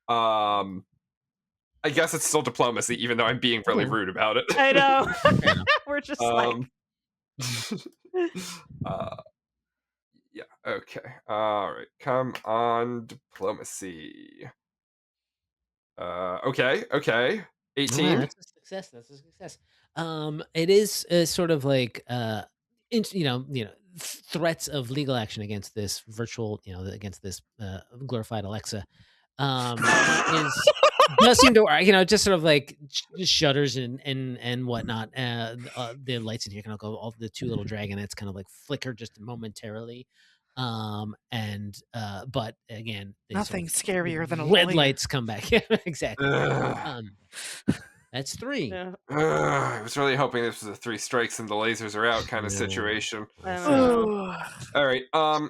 I guess it's still diplomacy, even though I'm being really rude about it. I know. We're just yeah, okay. Alright, come on, diplomacy. Okay. 18. All right, that's a success. That's a success. It is sort of like threats of legal action against this virtual, against this glorified Alexa. Does seem to, just sort of like just shudders and whatnot. The lights in here kind of go. All the two little dragonettes kind of like flicker just momentarily. But again, Nothing scarier than a red lawyer. lights come back. Yeah, exactly. That's 3. Yeah. I was really hoping this was a 3 strikes and the lasers are out kind of situation. know. All right.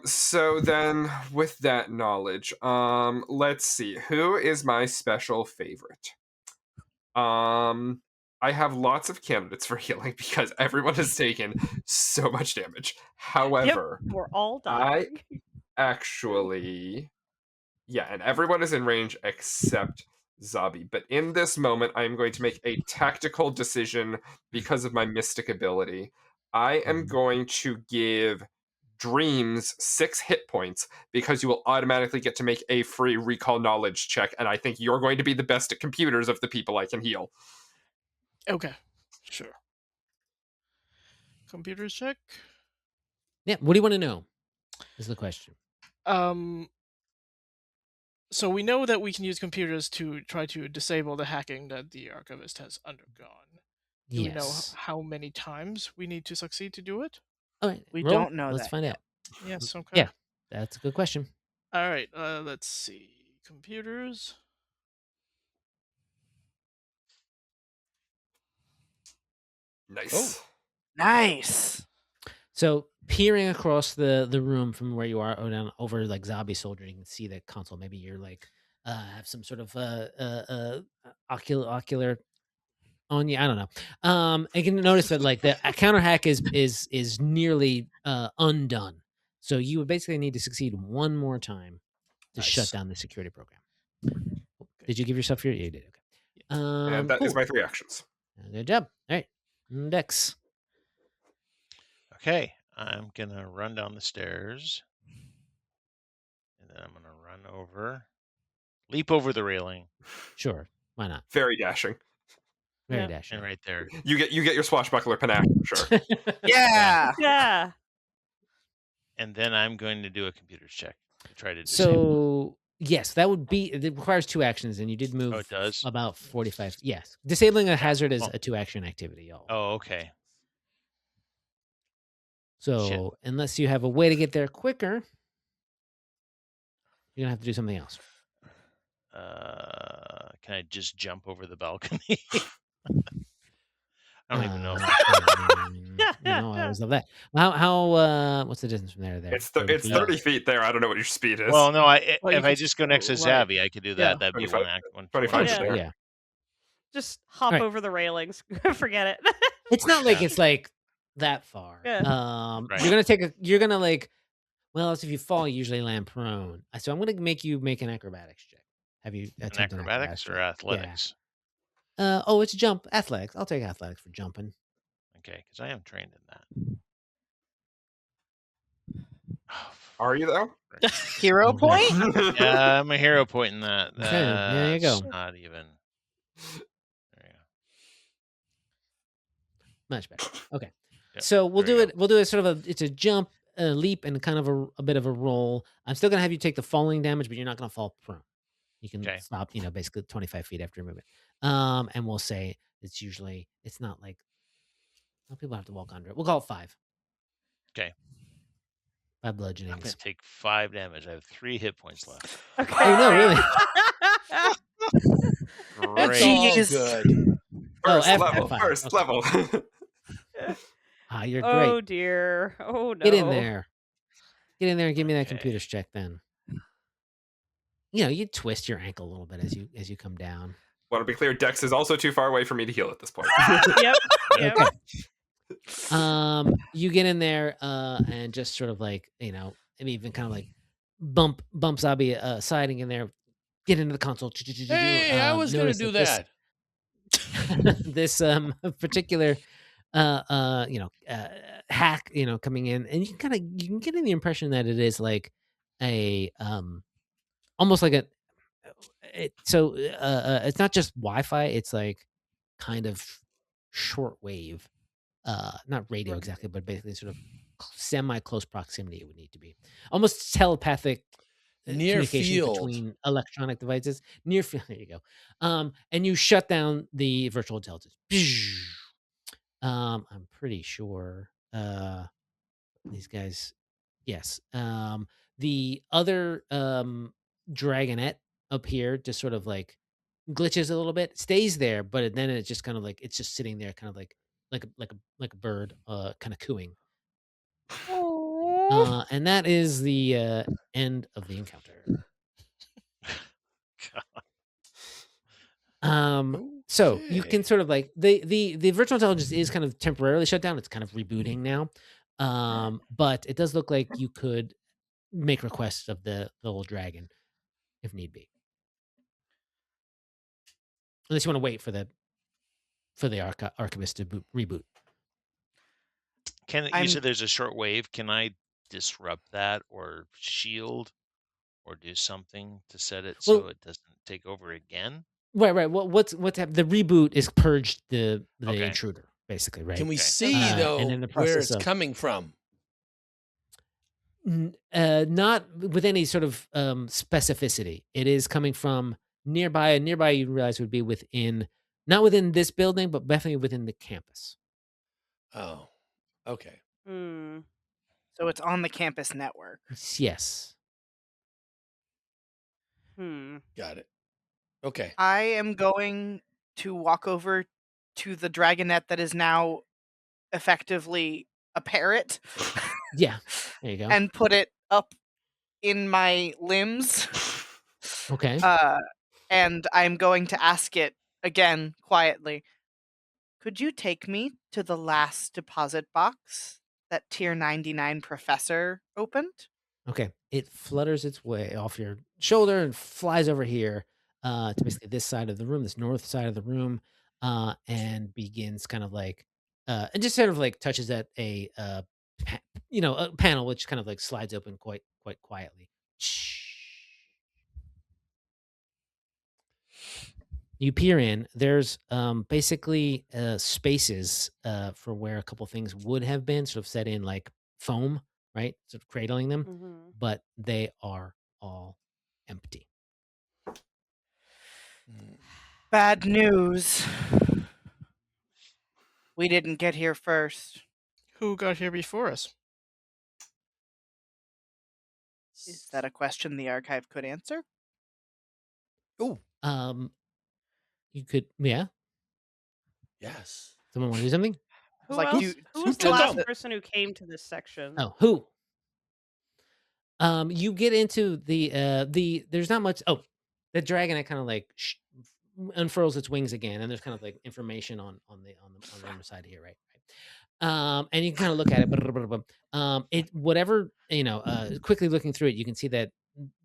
So then, with that knowledge, let's see. Who is my special favorite? I have lots of candidates for healing because everyone has taken so much damage. However, Yep, we're all dying. actually, yeah, and everyone is in range except Xabi. But in this moment, I am going to make a tactical decision because of my mystic ability. I am going to give Dreams 6 hit points because you will automatically get to make a free recall knowledge check, and I think you're going to be the best at computers of the people I can heal. Okay, sure. Computers check. Yeah. What do you want to know? Is the question. So we know that we can use computers to try to disable the hacking that the archivist has undergone. Do we know how many times we need to succeed to do it? All right, We roll. don't know Let's that find yet. out. Yes, okay. Yeah, that's a good question. All right, let's see. Computers. Nice. Nice. So peering across the room from where you are, down over like Xabi soldier, you can see the console. Maybe you're like have some sort of ocular on you. I don't know. I can notice that like the counter hack is nearly undone. So you would basically need to succeed one more time to shut down the security program. Did you give yourself your? You did. Okay. And that is my 3 actions. Good job. All right, Dex. Okay, I'm gonna run down the stairs, and then I'm gonna run over, leap over the railing. Sure, why not? Very dashing. Very dashing. And right there. You get your swashbuckler panache, sure. Yeah. Yeah. And then I'm going to do a computer's check to try to disable. So yes, that would be. It requires 2 actions, and you did move. Oh, it does? About 45. Yes, disabling a hazard is a 2-action activity. Y'all. Oh, okay. So unless you have a way to get there quicker, you're gonna have to do something else. Can I just jump over the balcony? I don't even know. I always love that. How what's the distance from there to there? It's 30 feet there. I don't know what your speed is. Well, no. Well, you If I could just go next to slide. Xabi, I could do Yeah. that. That'd be 25 one 25 Yeah. there. Yeah. Just hop Alright. over the railings. Forget it. It's not like Yeah. it's like that far. Yeah. Right. You're gonna like, well, if you fall, you usually land prone. So I'm gonna make you make an acrobatics check. Have you An attempted an acrobatics or check? athletics? Yeah. Oh, it's jump athletics. I'll take athletics for jumping. Okay, because I am trained in that. Oh, Are you though? Hero Okay. point? yeah, I'm a hero point in that. Okay, there you That's go. not even. There you go. Much better. Okay. Yep, So we'll there do you it. We'll do it sort of it's a jump, a leap, and kind of a bit of a roll. I'm still gonna have you take the falling damage, but you're not gonna fall prone. You can Okay. stop, basically 25 feet after your movement. And we'll say it's not like people have to walk under it. We'll call it 5. Okay. 5 I'm gonna bludgeonings. take 5 damage. I have 3 hit points left. Okay. Oh no, really? That's Great. all Jeez. good. First F- level. F5. First Okay. level. You're great. Oh dear. Oh no. Get in there. Get in there and give me that Okay. computer's check then. You twist your ankle a little bit as you come down. Want to be clear, Dex is also too far away for me to heal at this point. Yep. Yep. Okay. You get in there and just sort of like, even kind of like bump Xabi aside and get in there, get into the console. Hey, I was going to Notice do that. This particular hack, coming in, and you can get in the impression that it is like a almost like it's not just Wi-Fi, it's like kind of shortwave, not radio exactly, but basically sort of semi close proximity. It would need to be almost telepathic Near communication field. between electronic devices. Near field. There you go. And you shut down the virtual intelligence. I'm pretty sure these guys. Yes. The other dragonette up here just sort of like glitches a little bit, stays there, but then it's just kind of like it's just sitting there, kind of like a bird, kind of cooing. And that is the end of the encounter. So you can sort of like the virtual intelligence is kind of temporarily shut down. It's kind of rebooting now. But it does look like you could make requests of the little dragon if need be. Unless you want to wait for the archivist to reboot. You said there's a short wave. Can I disrupt that or shield or do something to set it so it doesn't take over again? Right. What's happened? The reboot is purged the Okay. intruder, basically, right? Can we Okay. see, though, and in the where process it's of- coming from? Not with any sort of specificity. It is coming from nearby. And nearby, you realize would be not within this building, but definitely within the campus. Oh, okay. So it's on the campus network. Yes. Got it. Okay. I am going to walk over to the dragonette that is now effectively a parrot. Yeah. There you go. And put it up in my limbs. Okay. And I'm going to ask it again quietly. Could you take me to the last deposit box that Tier 99 professor opened? Okay. It flutters its way off your shoulder and flies over here to basically this side of the room, this north side of the room, and begins kind of like, and just sort of like touches at a panel which kind of like slides open quite quietly. Shh. You peer in. There's basically spaces for where a couple things would have been sort of set in like foam, right? Sort of cradling them, but they are all empty. Bad news. We didn't get here first. Who got here before us? Is that a question the archive could answer? Oh, You could, yeah. yes. Someone want to do something? Who like, else? do- Who was the took last them? person who came to this section? Oh, who? You get into the there's not much. Oh, the dragon that kind of like unfurls its wings again, and there's kind of like information on the other side here, right? And you can kind of look at it. It whatever quickly looking through it, you can see that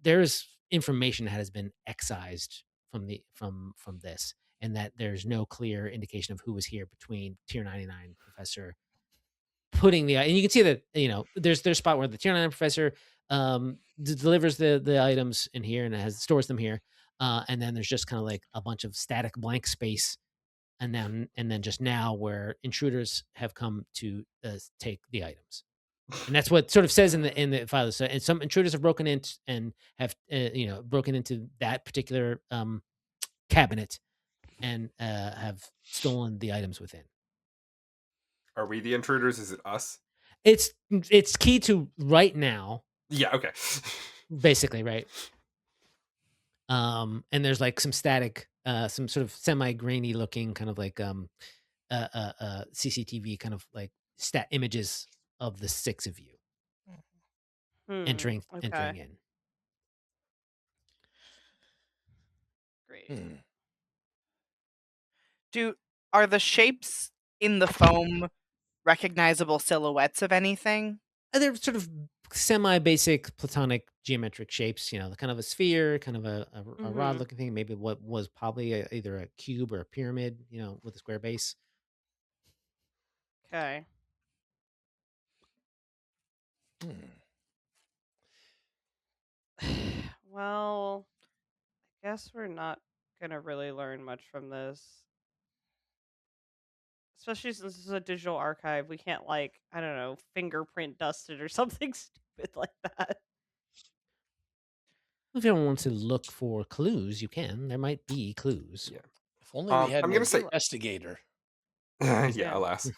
there's information that has been excised from from this, and that there's no clear indication of who was here between Tier 99 Professor putting and you can see that there's a spot where the Tier 99 Professor delivers the items in here and stores them here, and then there's just kind of like a bunch of static blank space, and then just now where intruders have come to take the items, and that's what sort of says in the file. So, and some intruders have broken in and have broken into that particular cabinet and have stolen the items within. Are we the intruders? Is it us? It's key to right now. Yeah. Okay. Basically, right. And there's like some static, some sort of semi-grainy looking kind of like CCTV kind of like stat images of the six of you entering in. Great. Are the shapes in the foam recognizable silhouettes of anything? They're sort of semi-basic platonic geometric shapes, kind of a sphere, kind of a rod-looking thing, maybe what was probably either a cube or a pyramid, with a square base. Okay. Well, I guess we're not gonna really learn much from this. Especially since this is a digital archive, we can't I don't know, fingerprint dust it or something stupid like that. If anyone wants to look for clues, you can. There might be clues. Yeah. If only we had I'm an gonna say investigator. yeah, alas.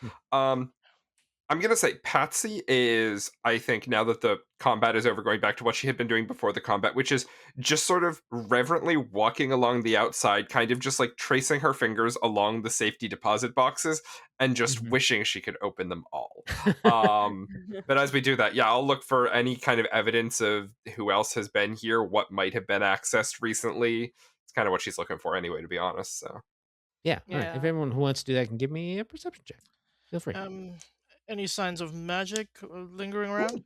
I'm gonna say Patsy is, I think, now that the combat is over, going back to what she had been doing before the combat, which is just sort of reverently walking along the outside, kind of just like tracing her fingers along the safety deposit boxes and just wishing she could open them all. But as we do that, yeah, I'll look for any kind of evidence of who else has been here, what might have been accessed recently. It's kind of what she's looking for anyway, to be honest. So yeah. All right. If Yeah. everyone who wants to do that can give me a perception check, feel free. Any signs of magic lingering around?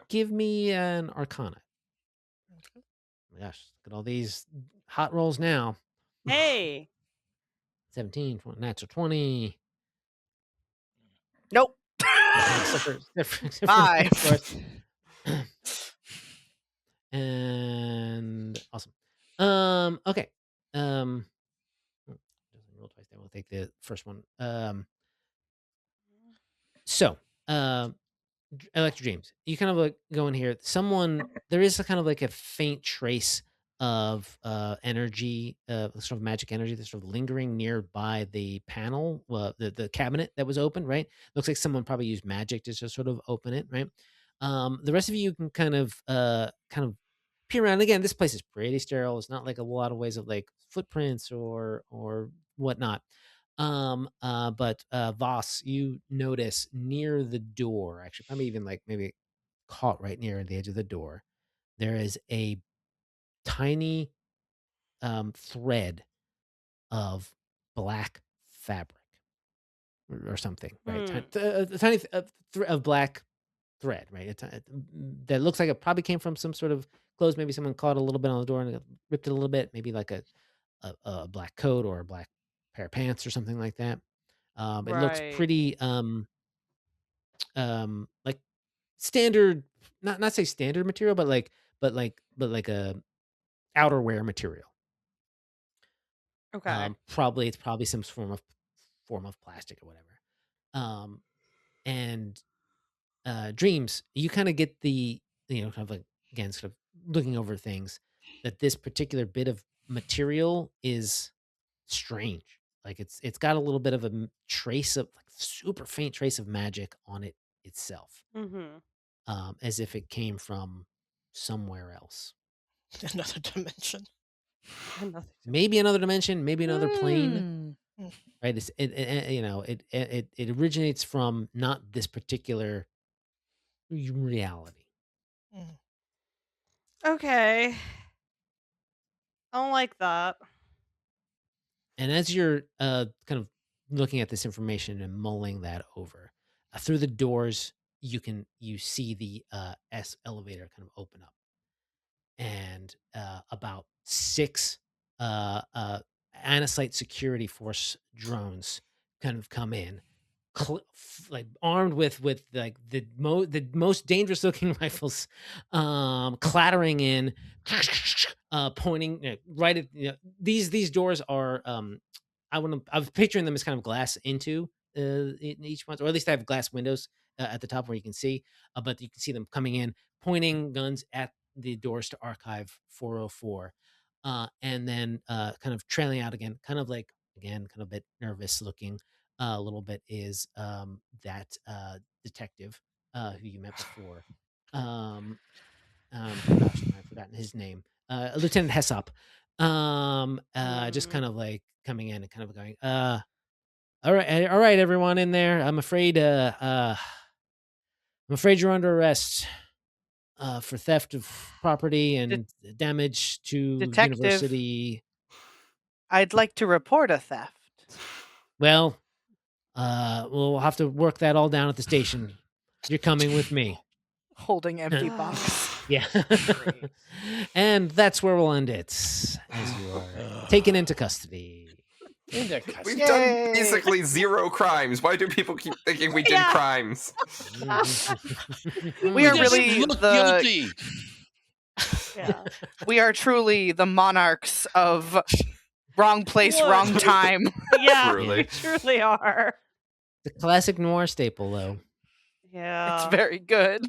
Give me an Arcana. Okay. Oh my gosh, look at all these hot rolls now. Hey. 17, natural 20. Nope. Different Five. scores. And awesome. Okay. Doesn't roll twice. Then we'll take the first one. So, Electro Dreams. You kind of like go in here. There is a kind of like a faint trace of energy, sort of magic energy that's sort of lingering nearby the panel, the cabinet that was open, right? Looks like someone probably used magic to just sort of open it, right? The rest of you can kind of peer around. Again, this place is pretty sterile. It's not like a lot of ways of like footprints or whatnot. But Voss, you notice near the door, actually, probably even like maybe caught right near the edge of the door, there is a tiny thread of black fabric or something, right? A tiny of black thread, right? That looks like it probably came from some sort of clothes. Maybe someone caught a little bit on the door and ripped it a little bit. Maybe like a black coat or a black pair of pants or something like that. It looks pretty like standard, not say standard material, but like a outerwear material. Okay. It's probably some form of plastic or whatever. And Dreams, you kind of get the kind of like, again, sort of looking over things, that this particular bit of material is strange. Like it's got a little bit of a trace of like super faint trace of magic on it itself, as if it came from somewhere else. Another dimension. Maybe another dimension, maybe another plane. right? It originates from not this particular reality. Okay. I don't like that. And as you're kind of looking at this information and mulling that over, through the doors, you see the elevator kind of open up, and about 6 Anasite security force drones kind of come in, like armed with like the most dangerous looking rifles, clattering in, pointing right at these doors are I was picturing them as kind of glass into in each one, or at least I have glass windows at the top where you can see, but you can see them coming in, pointing guns at the doors to Archive 404, and then kind of trailing out again, kind of like kind of a bit nervous looking. A little bit is that detective who you met before. Gosh, I've forgotten his name. Lieutenant Hessop. Just kind of like coming in and kind of going, all right, everyone in there. I'm afraid you're under arrest for theft of property and damage to Detective. university. I'd like to report a theft. Well, we'll have to work that all down at the station. You're coming with me. Holding empty box. Yeah. And that's where we'll end it, as you are taken into custody. We've done basically 0 crimes. Why do people keep thinking we did crimes? We are really guilty. Yeah. We are truly the monarchs of wrong place, wrong time. Yeah, Truly. we truly are. The classic noir staple, though. Yeah. It's very good.